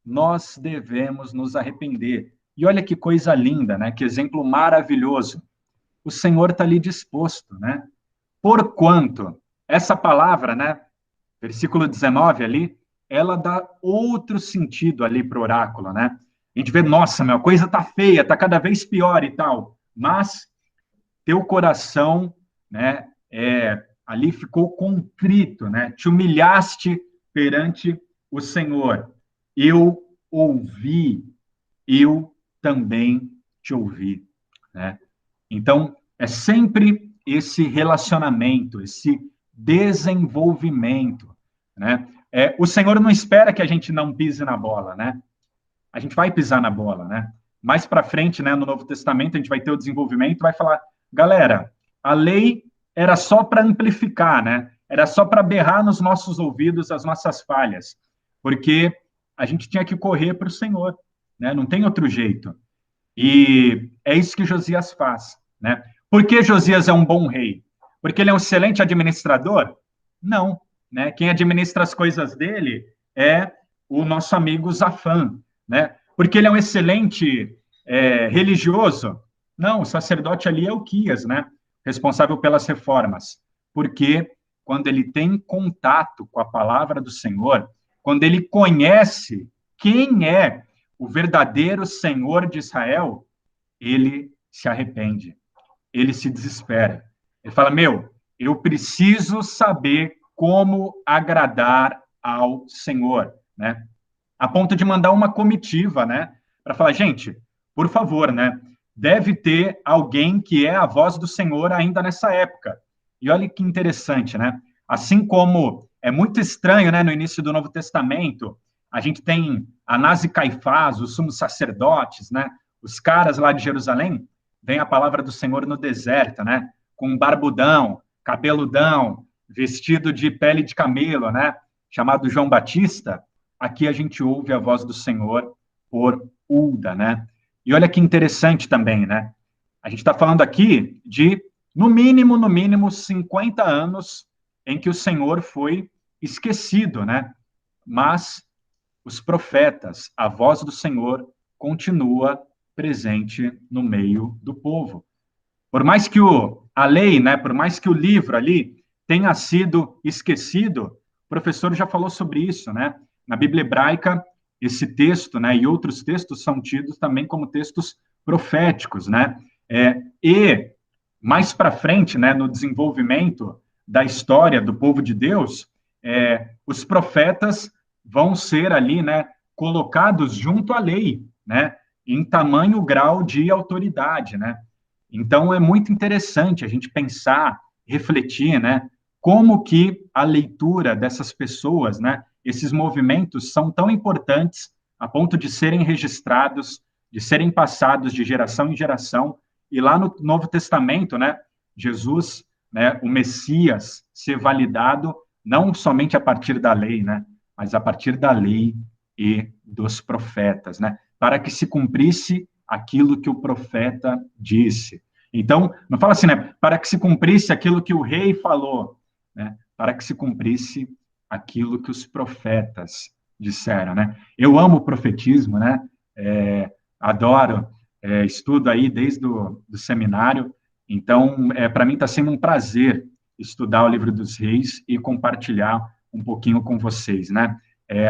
Speaker 1: nós devemos nos arrepender. E olha que coisa linda, né? Que exemplo maravilhoso. O Senhor está ali disposto, né? Porquanto, essa palavra, né? Versículo 19 ali, ela dá outro sentido ali para o oráculo, né? A gente vê, nossa, meu, a coisa tá feia, tá cada vez pior e tal. Mas teu coração, né? Ali ficou contrito, né? Te humilhaste perante o Senhor. Eu ouvi, eu também te ouvi, né? Então, é sempre esse relacionamento, esse desenvolvimento, né? O Senhor não espera que a gente não pise na bola, né? A gente vai pisar na bola, né? Mais para frente, né, no Novo Testamento, a gente vai ter o desenvolvimento, vai falar, galera, a lei era só para amplificar, né? Era só para berrar nos nossos ouvidos as nossas falhas, porque a gente tinha que correr para o Senhor, né? Não tem outro jeito. E é isso que Josias faz, né? Por que Josias é um bom rei? Porque ele é um excelente administrador? Não, né? Quem administra as coisas dele é o nosso amigo Zafã, né? Porque ele é um excelente religioso? Não, o sacerdote ali é Uquias, né? Responsável pelas reformas. Porque quando ele tem contato com a palavra do Senhor, quando ele conhece quem é o verdadeiro Senhor de Israel, ele se arrepende, ele se desespera. Ele fala: meu, eu preciso saber como agradar ao Senhor, né? A ponto de mandar uma comitiva, né? Para falar: gente, por favor, né? Deve ter alguém que é a voz do Senhor ainda nessa época. E olha que interessante, né? Assim como é muito estranho, né? No início do Novo Testamento, a gente tem Anás e Caifás, os sumos sacerdotes, né? Os caras lá de Jerusalém, vem a palavra do Senhor no deserto, né? Com um barbudão, cabeludão, vestido de pele de camelo, né? Chamado João Batista. Aqui a gente ouve a voz do Senhor por Ulda, né? E olha que interessante também, né? A gente está falando aqui de, no mínimo, 50 anos em que o Senhor foi esquecido, né? Mas os profetas, a voz do Senhor continua presente no meio do povo. Por mais que a lei, né, por mais que o livro ali tenha sido esquecido, o professor já falou sobre isso, né? Na Bíblia hebraica, esse texto, né, e outros textos são tidos também como textos proféticos, né? E mais para frente, né, no desenvolvimento da história do povo de Deus, os profetas vão ser ali, né, colocados junto à lei, né, em tamanho grau de autoridade, né? Então, é muito interessante a gente pensar, refletir, né, como que a leitura dessas pessoas, né, esses movimentos são tão importantes a ponto de serem registrados, de serem passados de geração em geração, e lá no Novo Testamento, né, Jesus, né, o Messias, ser validado não somente a partir da lei, né, mas a partir da lei e dos profetas, né, para que se cumprisse aquilo que o profeta disse. Então, não fala assim, né? Para que se cumprisse aquilo que o rei falou, né? Para que se cumprisse aquilo que os profetas disseram, né? Eu amo o profetismo, né? Adoro, estudo aí desde do seminário. Então, para mim está sendo um prazer estudar o livro dos reis e compartilhar um pouquinho com vocês, né?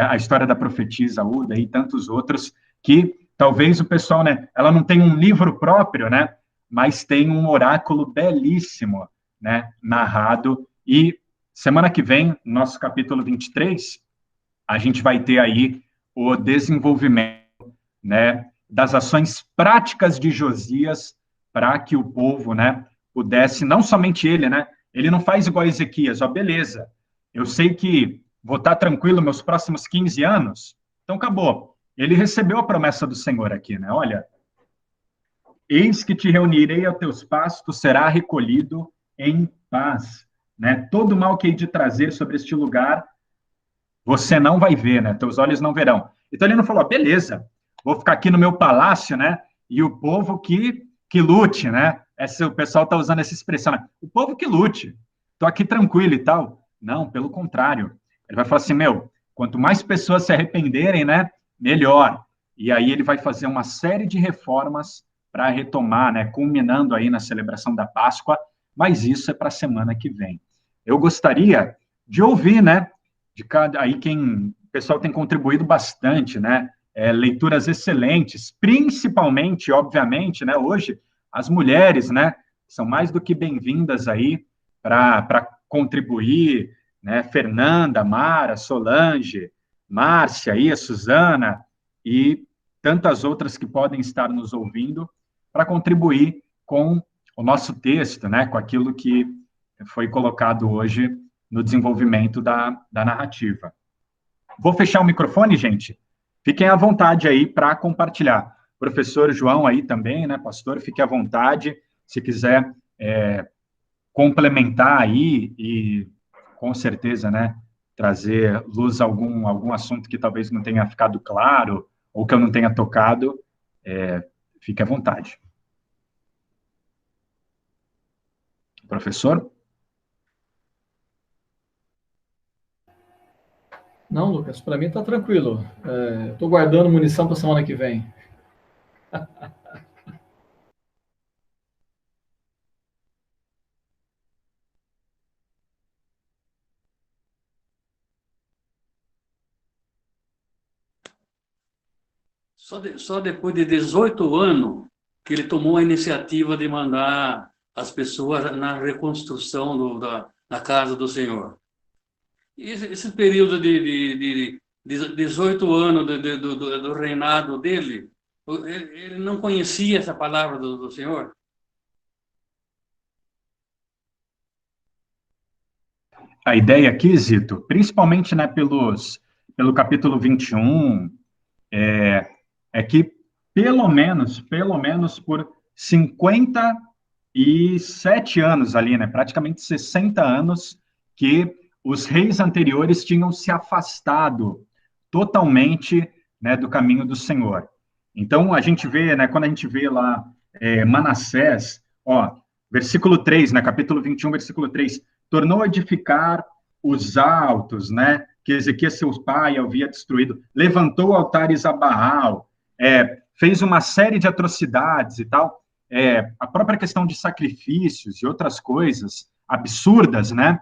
Speaker 1: A história da profetisa Uda e tantos outros que talvez o pessoal, né? Ela não tem um livro próprio, né? Mas tem um oráculo belíssimo, né, narrado. E semana que vem, no nosso capítulo 23, a gente vai ter aí o desenvolvimento, né, das ações práticas de Josias para que o povo, né, pudesse, não somente ele, né, ele não faz igual a Ezequias, ó, beleza, eu sei que vou estar tranquilo meus próximos 15 anos, então acabou. Ele recebeu a promessa do Senhor aqui, né, olha, eis que te reunirei a teus pastos, tu será recolhido em paz. Né? Todo mal que hei de trazer sobre este lugar, você não vai ver, né? Teus olhos não verão. Então ele não falou, beleza, vou ficar aqui no meu palácio, né? E o povo que lute, né? O pessoal está usando essa expressão, né? O povo que lute. Estou aqui tranquilo e tal. Não, pelo contrário. Ele vai falar assim, meu, quanto mais pessoas se arrependerem, né? Melhor. E aí ele vai fazer uma série de reformas para retomar, né? Culminando aí na celebração da Páscoa. Mas isso é para a semana que vem. Eu gostaria de ouvir, né? De cada aí quem o pessoal tem contribuído bastante, né? Leituras excelentes, principalmente, obviamente, né? Hoje as mulheres, né? São mais do que bem-vindas aí para contribuir, né? Fernanda, Mara, Solange, Márcia, aí, a Suzana e tantas outras que podem estar nos ouvindo para contribuir com o nosso texto, né? Com aquilo que foi colocado hoje no desenvolvimento da narrativa. Vou fechar o microfone, gente. Fiquem à vontade aí para compartilhar. Professor João aí também, né, pastor? Fique à vontade, se quiser complementar aí e, com certeza, né, trazer luz a algum assunto que talvez não tenha ficado claro ou que eu não tenha tocado, fique à vontade. Professor?
Speaker 3: Não, Lucas, para mim está tranquilo. Estou guardando munição para semana que vem.
Speaker 4: Só depois de 18 anos que ele tomou a iniciativa de mandar as pessoas na reconstrução da casa do Senhor. E esse período de 18 anos do reinado dele, ele não conhecia essa palavra do Senhor?
Speaker 1: A ideia aqui, Zito, principalmente, né, pelo capítulo 21, é que pelo menos por 57 anos ali, né, praticamente 60 anos, que os reis anteriores tinham se afastado totalmente, né, do caminho do Senhor. Então, a gente vê, né, quando a gente vê lá Manassés, ó, versículo 3, né, capítulo 21, versículo 3, tornou a edificar os altos, né, que Ezequias, seu pai, havia destruído, levantou altares a Baal, fez uma série de atrocidades e tal, a própria questão de sacrifícios e outras coisas absurdas, né,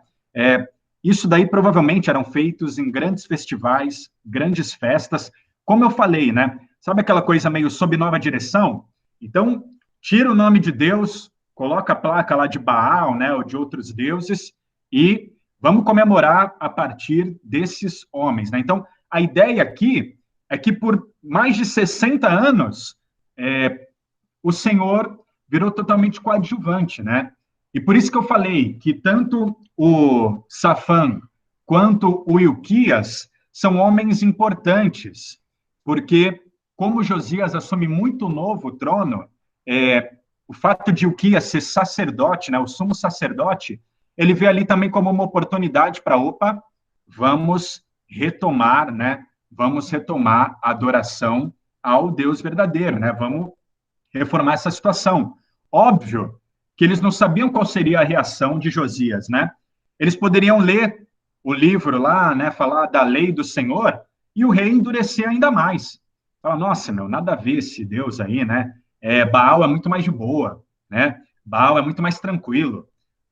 Speaker 1: isso daí provavelmente eram feitos em grandes festivais, grandes festas, como eu falei, né, sabe aquela coisa meio sob nova direção? Então, tira o nome de Deus, coloca a placa lá de Baal, né, ou de outros deuses, e vamos comemorar a partir desses homens, né? Então, a ideia aqui é que por mais de 60 anos, o Senhor virou totalmente coadjuvante, né? E por isso que eu falei que tanto o Safã quanto o Ilquias são homens importantes, porque como Josias assume muito novo o trono, o fato de Ilquias ser sacerdote, né, o sumo sacerdote, ele vê ali também como uma oportunidade para, vamos retomar, né? Vamos retomar a adoração ao Deus verdadeiro, né? Vamos reformar essa situação. Óbvio que eles não sabiam qual seria a reação de Josias, né? Eles poderiam ler o livro lá, né? Falar da lei do Senhor e o rei endurecer ainda mais. Fala, nossa, meu, nada a ver esse Deus aí, né? Baal é muito mais de boa, né? Baal é muito mais tranquilo.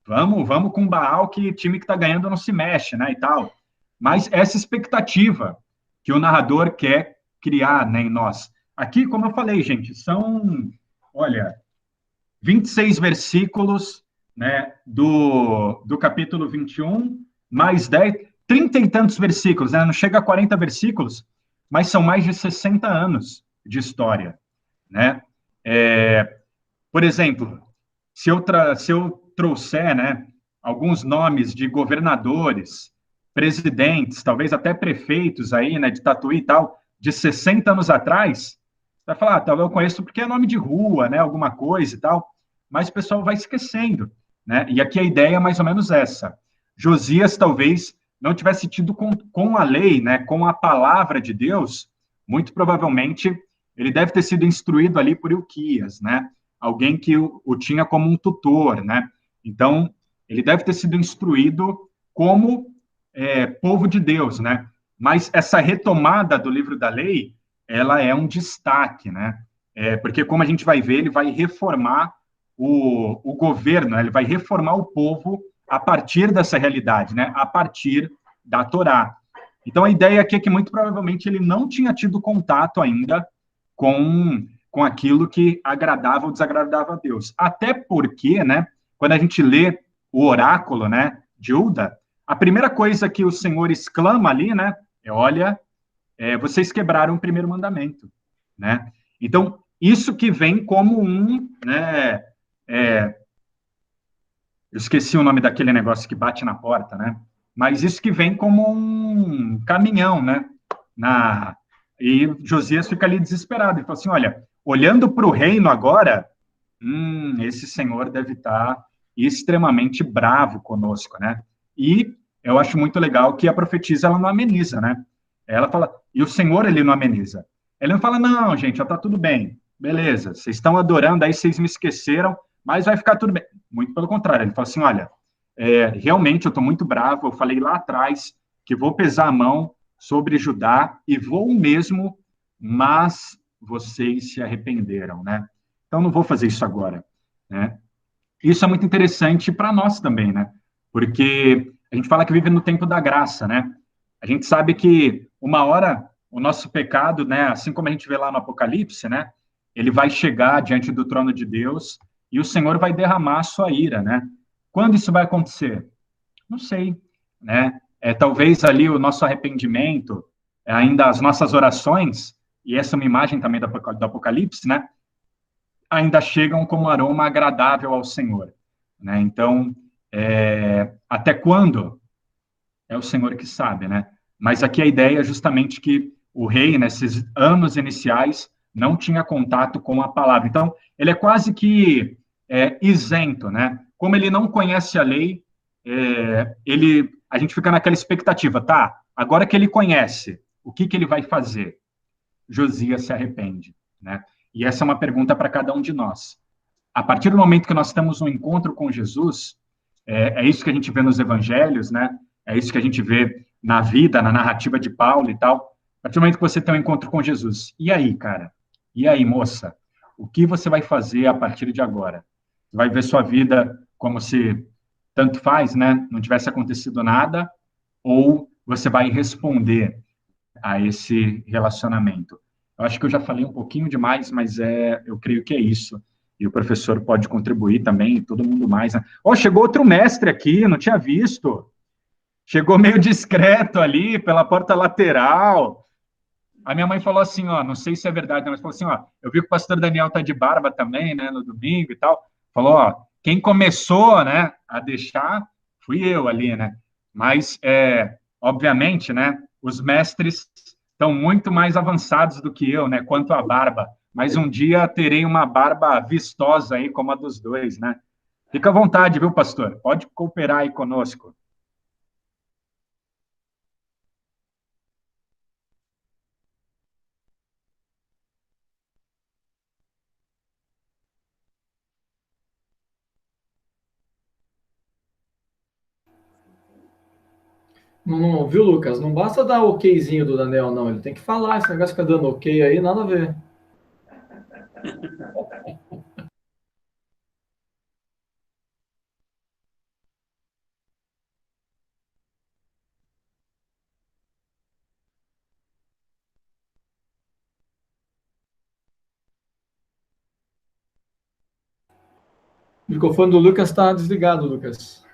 Speaker 1: Vamos com Baal, que time que está ganhando não se mexe, né, e tal. Mas essa expectativa que o narrador quer criar, né, em nós. Aqui, como eu falei, gente, são, olha, 26 versículos, né, do capítulo 21, mais 10, 30 e tantos versículos, né, não chega a 40 versículos, mas são mais de 60 anos de história, né. Por exemplo, se eu trouxer, né, alguns nomes de governadores, presidentes, talvez até prefeitos aí, né, de Tatuí e tal, de 60 anos atrás, vai falar, talvez eu conheço porque é nome de rua, né, alguma coisa e tal, mas o pessoal vai esquecendo, né? E aqui a ideia é mais ou menos essa. Josias talvez não tivesse tido com a lei, né, com a palavra de Deus, muito provavelmente ele deve ter sido instruído ali por Ilquias, né? Alguém que o tinha como um tutor, né? Então, ele deve ter sido instruído como povo de Deus, né? Mas essa retomada do livro da lei, ela é um destaque, né? Porque, como a gente vai ver, ele vai reformar o governo, né? Ele vai reformar o povo a partir dessa realidade, né? A partir da Torá. Então, a ideia aqui é que, muito provavelmente, ele não tinha tido contato ainda com aquilo que agradava ou desagradava a Deus. Até porque, né, quando a gente lê o oráculo, né, de Uda, a primeira coisa que o Senhor exclama ali, né, olha, vocês quebraram o primeiro mandamento, né? Então, isso que vem como né, eu esqueci o nome daquele negócio que bate na porta, né? Mas isso que vem como um caminhão, né? E Josias fica ali desesperado e fala assim, olha, olhando para o reino agora, esse senhor deve estar extremamente bravo conosco, né? E eu acho muito legal que a profetisa, ela não ameniza, né? Ela fala, e o senhor, ele não ameniza. Ele não fala, não, gente, já tá tudo bem, beleza, vocês estão adorando, aí vocês me esqueceram, mas vai ficar tudo bem. Muito pelo contrário, ele fala assim, olha, realmente eu estou muito bravo, eu falei lá atrás que vou pesar a mão sobre Judá e vou mesmo, mas vocês se arrependeram, né? Então, não vou fazer isso agora, né? Isso é muito interessante para nós também, né? Porque a gente fala que vive no tempo da graça, né? A gente sabe que uma hora o nosso pecado, né, assim como a gente vê lá no Apocalipse, né, ele vai chegar diante do trono de Deus e o Senhor vai derramar a sua ira, né? Quando isso vai acontecer? Não sei, né? Talvez ali o nosso arrependimento, ainda as nossas orações, e essa é uma imagem também do Apocalipse, né? Ainda chegam como aroma agradável ao Senhor, né? Então, até quando? É o Senhor que sabe, né? Mas aqui a ideia é justamente que o rei, nesses anos iniciais, não tinha contato com a palavra. Então, ele é quase que isento, né? Como ele não conhece a lei, a gente fica naquela expectativa, tá? Agora que ele conhece, o que ele vai fazer? Josias se arrepende, né? E essa é uma pergunta para cada um de nós. A partir do momento que nós temos um encontro com Jesus, é isso que a gente vê nos evangelhos, né? É isso que a gente vê na vida, na narrativa de Paulo e tal. A partir do momento que você tem um encontro com Jesus, e aí, cara? E aí, moça? O que você vai fazer a partir de agora? Você vai ver sua vida como se tanto faz, né? Não tivesse acontecido nada, ou você vai responder a esse relacionamento? Eu acho que eu já falei um pouquinho demais, mas eu creio que é isso. E o professor pode contribuir também, e todo mundo mais, né? Oh, chegou outro mestre aqui, não tinha visto. Chegou meio discreto ali, pela porta lateral. A minha mãe falou assim, ó, não sei se é verdade, mas falou assim, ó, eu vi que o pastor Daniel tá de barba também, né, no domingo e tal. Falou, ó, quem começou, né, a deixar fui eu ali, né? Mas, obviamente, né, os mestres estão muito mais avançados do que eu, né, quanto à barba. Mas um dia terei uma barba vistosa aí, como a dos dois, né? Fica à vontade, viu, pastor? Pode cooperar aí conosco.
Speaker 3: Não, não, viu, Lucas? Não basta dar o okzinho do Daniel, não. Ele tem que falar. Esse negócio fica dando ok aí, nada a ver. O microfone do Lucas está desligado, Lucas.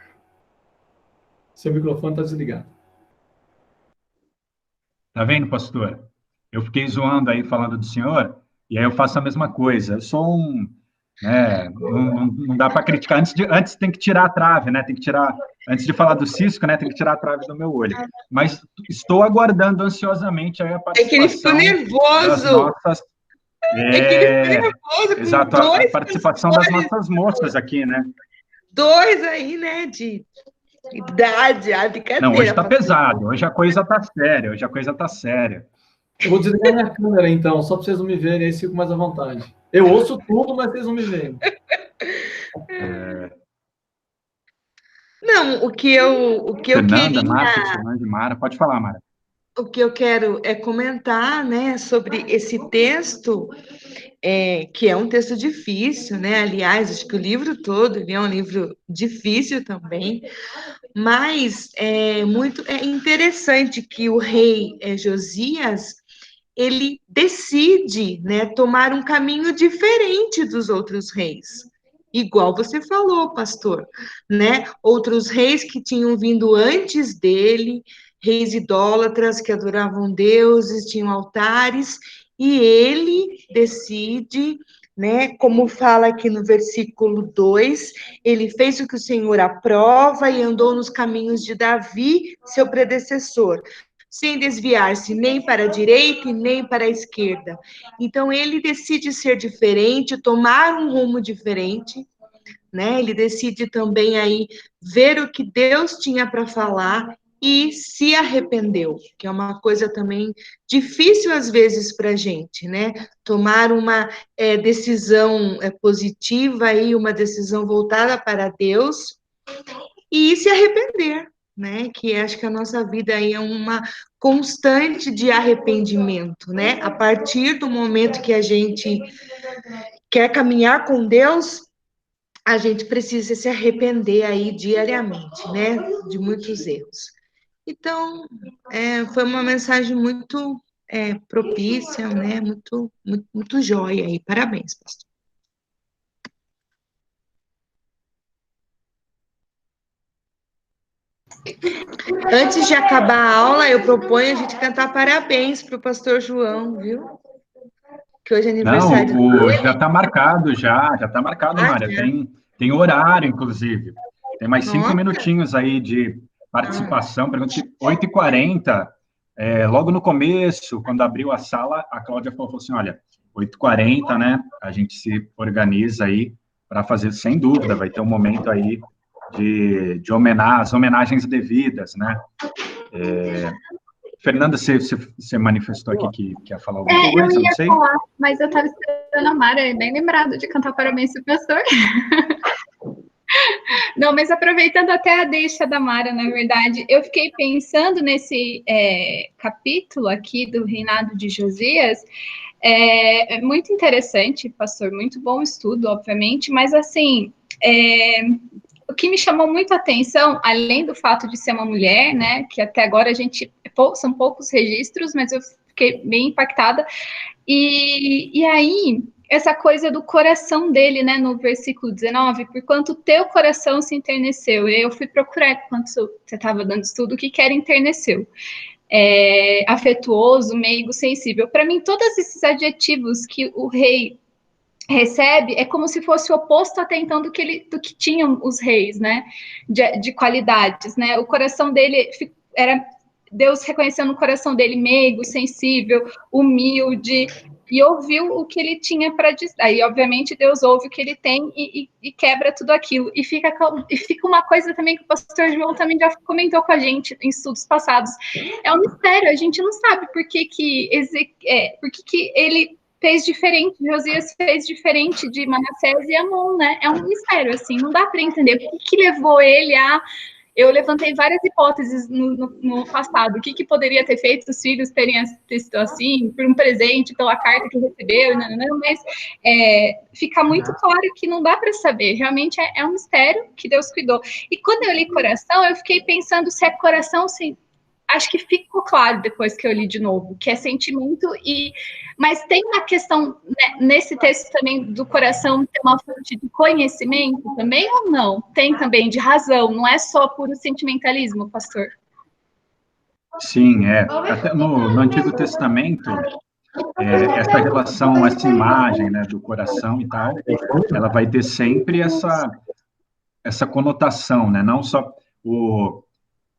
Speaker 3: Seu microfone está desligado.
Speaker 1: Tá vendo, pastor? Eu fiquei zoando aí, falando do senhor, e aí eu faço a mesma coisa. Eu sou um, né, não dá para criticar. Antes tem que tirar a trave, né? Tem que tirar, antes de falar do Cisco, né? Tem que tirar a trave do meu olho. Mas estou aguardando ansiosamente aí a
Speaker 5: É que ele ficou
Speaker 1: participação das
Speaker 5: nervoso.
Speaker 1: nossas,
Speaker 5: É que ele ficou nervoso com
Speaker 1: exato, a
Speaker 5: dois
Speaker 1: participação das nossas moças aqui, né?
Speaker 5: dois aí, né, de idade. Ah,
Speaker 1: Não, hoje
Speaker 5: brincadeira,
Speaker 1: está
Speaker 5: pastor.
Speaker 1: pesado, hoje a coisa está séria, hoje a coisa está séria.
Speaker 3: Eu vou desligar minha câmera, então, só para vocês não me verem, aí fico mais à vontade. Eu ouço tudo, mas vocês não me veem.
Speaker 5: Não, o que eu
Speaker 1: Fernanda,
Speaker 5: queria,
Speaker 1: Márcia, Fernanda e Mara, pode falar, Mara.
Speaker 5: o que eu quero é comentar, né, sobre esse texto, que é um texto difícil, né? Aliás, acho que o livro todo ele é um livro difícil também, mas é interessante que o rei Josias ele decide, né, tomar um caminho diferente dos outros reis. Igual você falou, pastor, né? Outros reis que tinham vindo antes dele, reis idólatras que adoravam deuses, tinham altares, e ele decide, né, como fala aqui no versículo 2, ele fez o que o Senhor aprova e andou nos caminhos de Davi, seu predecessor, sem desviar-se nem para a direita e nem para a esquerda. Então, ele decide ser diferente, tomar um rumo diferente, né? Ele decide também aí ver o que Deus tinha para falar e se arrependeu, que é uma coisa também difícil às vezes para a gente, né? Tomar uma decisão positiva e uma decisão voltada para Deus e se arrepender, né? Que acho que a nossa vida aí é uma constante de arrependimento, né? A partir do momento que a gente quer caminhar com Deus, a gente precisa se arrepender aí diariamente, né? De muitos erros. Então, foi uma mensagem muito propícia, né? Muito, muito, muito joia aí. Parabéns, pastor. Antes de acabar a aula, eu proponho a gente cantar parabéns para o pastor João, viu? Que hoje é
Speaker 1: Não,
Speaker 5: aniversário
Speaker 1: já
Speaker 5: dele.
Speaker 1: está marcado, já está marcado,
Speaker 5: Ah,
Speaker 1: Mária.
Speaker 5: já.
Speaker 1: Tem horário, inclusive. Tem mais 5
Speaker 5: Nossa.
Speaker 1: minutinhos aí de participação. Pergunto que 8h40, logo no começo, quando abriu a sala, a Cláudia falou assim, olha, 8h40, né? A gente se organiza aí para fazer, sem dúvida, vai ter um momento aí de as homenagens devidas, né? Fernanda, você manifestou aqui que ia falar alguma
Speaker 6: Eu
Speaker 1: coisa, não
Speaker 6: ia
Speaker 1: sei?
Speaker 6: falar, mas eu estava esperando a Mara, bem lembrado de cantar parabéns pro pastor. Não, mas aproveitando até a deixa da Mara, na verdade, eu fiquei pensando nesse capítulo aqui do reinado de Josias. É muito interessante, pastor, muito bom estudo, obviamente, mas assim, o que me chamou muito a atenção, além do fato de ser uma mulher, né, que até agora são poucos registros, mas eu fiquei bem impactada, e aí, essa coisa do coração dele, né, no versículo 19, por quanto teu coração se enterneceu. E eu fui procurar, quando você estava dando estudo, o que era enterneceu. Afetuoso, meigo, sensível. Para mim, todos esses adjetivos que o rei recebe é como se fosse o oposto até então do que tinham os reis, né, de qualidades, né. O coração dele era Deus reconhecendo o coração dele meigo, sensível, humilde, e ouviu o que ele tinha para dizer. Aí, obviamente, Deus ouve o que ele tem e quebra tudo aquilo. E fica uma coisa também que o pastor João também já comentou com a gente em estudos passados. É um mistério, a gente não sabe por que ele fez diferente, Josias fez diferente de Manassés e Amon, né? É um mistério, assim, não dá para entender o que levou ele a... Eu levantei várias hipóteses no passado. O que poderia ter feito os filhos terem sido assim, por um presente, pela carta que recebeu, mas fica muito claro que não dá para saber. Realmente é um mistério que Deus cuidou. E quando eu li coração, eu fiquei pensando se é coração, sim. Acho que ficou claro depois que eu li de novo, que é sentimento, mas tem uma questão, né, nesse texto também do coração ter uma fonte de conhecimento também ou não? Tem também de razão, não é só puro sentimentalismo, pastor?
Speaker 1: Sim, até no Antigo Testamento, essa relação, essa imagem, né, do coração e tal, ela vai ter sempre essa conotação, né? Não só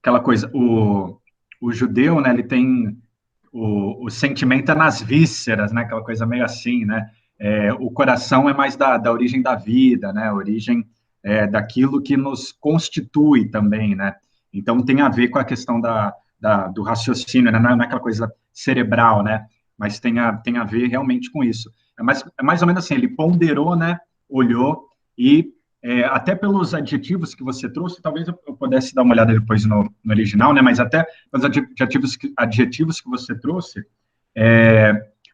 Speaker 1: aquela coisa, o judeu, né, ele tem o sentimento nas vísceras, né? Aquela coisa meio assim, né? O coração é mais da origem da vida, né? A origem daquilo que nos constitui também, né? Então tem a ver com a questão do raciocínio, né? Não é aquela coisa cerebral, né? Mas tem a ver realmente com isso. É mais ou menos assim, ele ponderou, né? Olhou e até pelos adjetivos que você trouxe, talvez eu pudesse dar uma olhada depois no original, né? Mas até os adjetivos que você trouxe,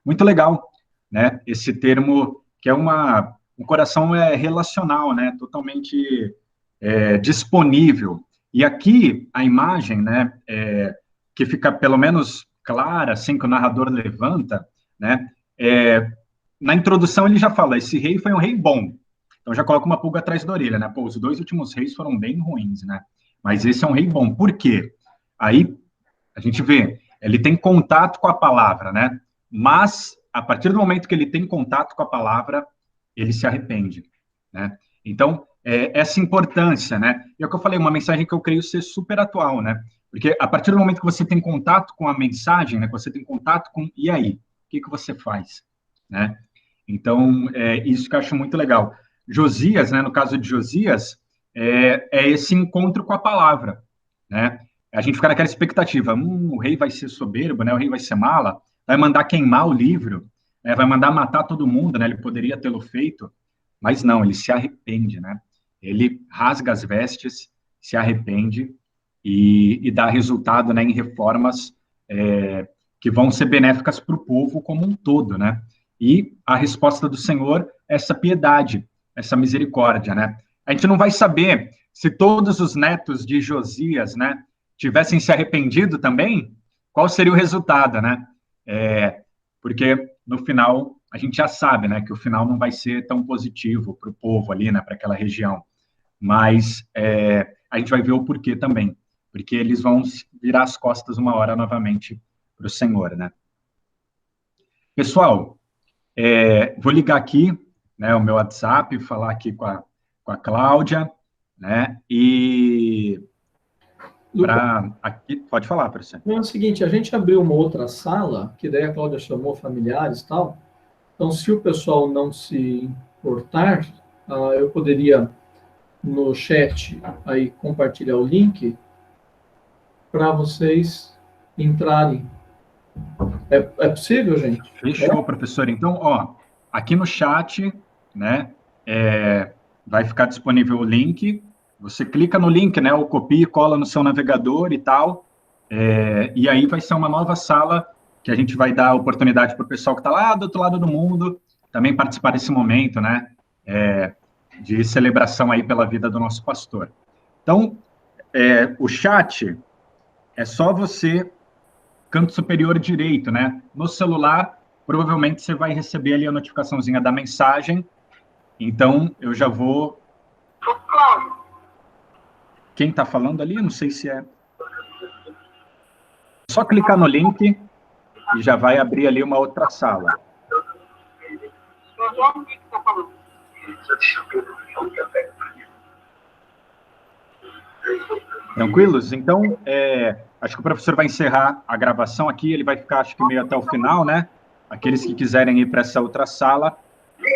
Speaker 1: muito legal, né? Esse termo que é um coração relacional, né? Totalmente disponível. E aqui a imagem, né? Que fica pelo menos clara, assim que o narrador levanta, né? Na introdução ele já fala: esse rei foi um rei bom. Então já coloca uma pulga atrás da orelha, né? Pô, os 2 últimos reis foram bem ruins, né? Mas esse é um rei bom. Por quê? Aí a gente vê, ele tem contato com a palavra, né? Mas a partir do momento que ele tem contato com a palavra, ele se arrepende, né? Então, essa importância, né? E é o que eu falei, uma mensagem que eu creio ser super atual, né? Porque a partir do momento que você tem contato com a mensagem, né? Que você tem contato com, e aí? O que você faz, né? Então, isso que eu acho muito legal. Josias, né, no caso de Josias, é esse encontro com a palavra, né? A gente fica naquela expectativa, o rei vai ser soberbo, né? O rei vai ser mala, vai mandar queimar o livro, né? Vai mandar matar todo mundo, né? Ele poderia tê-lo feito, mas não, ele se arrepende, né? Ele rasga as vestes, se arrepende e dá resultado, né, em reformas que vão ser benéficas para o povo como um todo, né? E a resposta do Senhor é essa piedade, essa misericórdia, né? A gente não vai saber se todos os netos de Josias, né, tivessem se arrependido também, qual seria o resultado, né? porque no final a gente já sabe, né, que o final não vai ser tão positivo para o povo ali, né, para aquela região, mas a gente vai ver o porquê também, porque eles vão virar as costas uma hora novamente para o Senhor, né? Pessoal, vou ligar aqui, né, o meu WhatsApp, falar aqui com a Cláudia, né, e
Speaker 3: Lucas,
Speaker 1: aqui, pode falar, professor.
Speaker 3: é o seguinte, a gente abriu uma outra sala, que daí a Cláudia chamou familiares e tal. Então, se o pessoal não se importar, eu poderia no chat aí compartilhar o link para vocês entrarem. É possível, gente?
Speaker 1: Fechou, professor. Então, ó, aqui no chat, né, vai ficar disponível o link. Você clica no link, né, ou copia e cola no seu navegador e tal. E aí vai ser uma nova sala que a gente vai dar oportunidade para o pessoal que está lá do outro lado do mundo também participar desse momento, né, de celebração aí pela vida do nosso pastor. Então, o chat é só você canto superior direito, né? No celular, provavelmente você vai receber ali a notificaçãozinha da mensagem. Então, eu já vou. Quem está falando ali? Não sei se é. Só clicar no link e já vai abrir ali uma outra sala. Tranquilos? Então, acho que o professor vai encerrar a gravação aqui. Ele vai ficar, acho que meio até o final, né? Aqueles que quiserem ir para essa outra sala,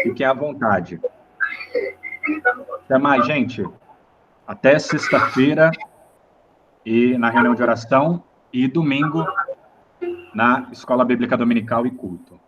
Speaker 1: fiquem à vontade. Até mais, gente. Até sexta-feira e na reunião de oração e domingo na Escola Bíblica Dominical e culto.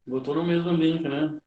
Speaker 4: Botou no mesmo link, né?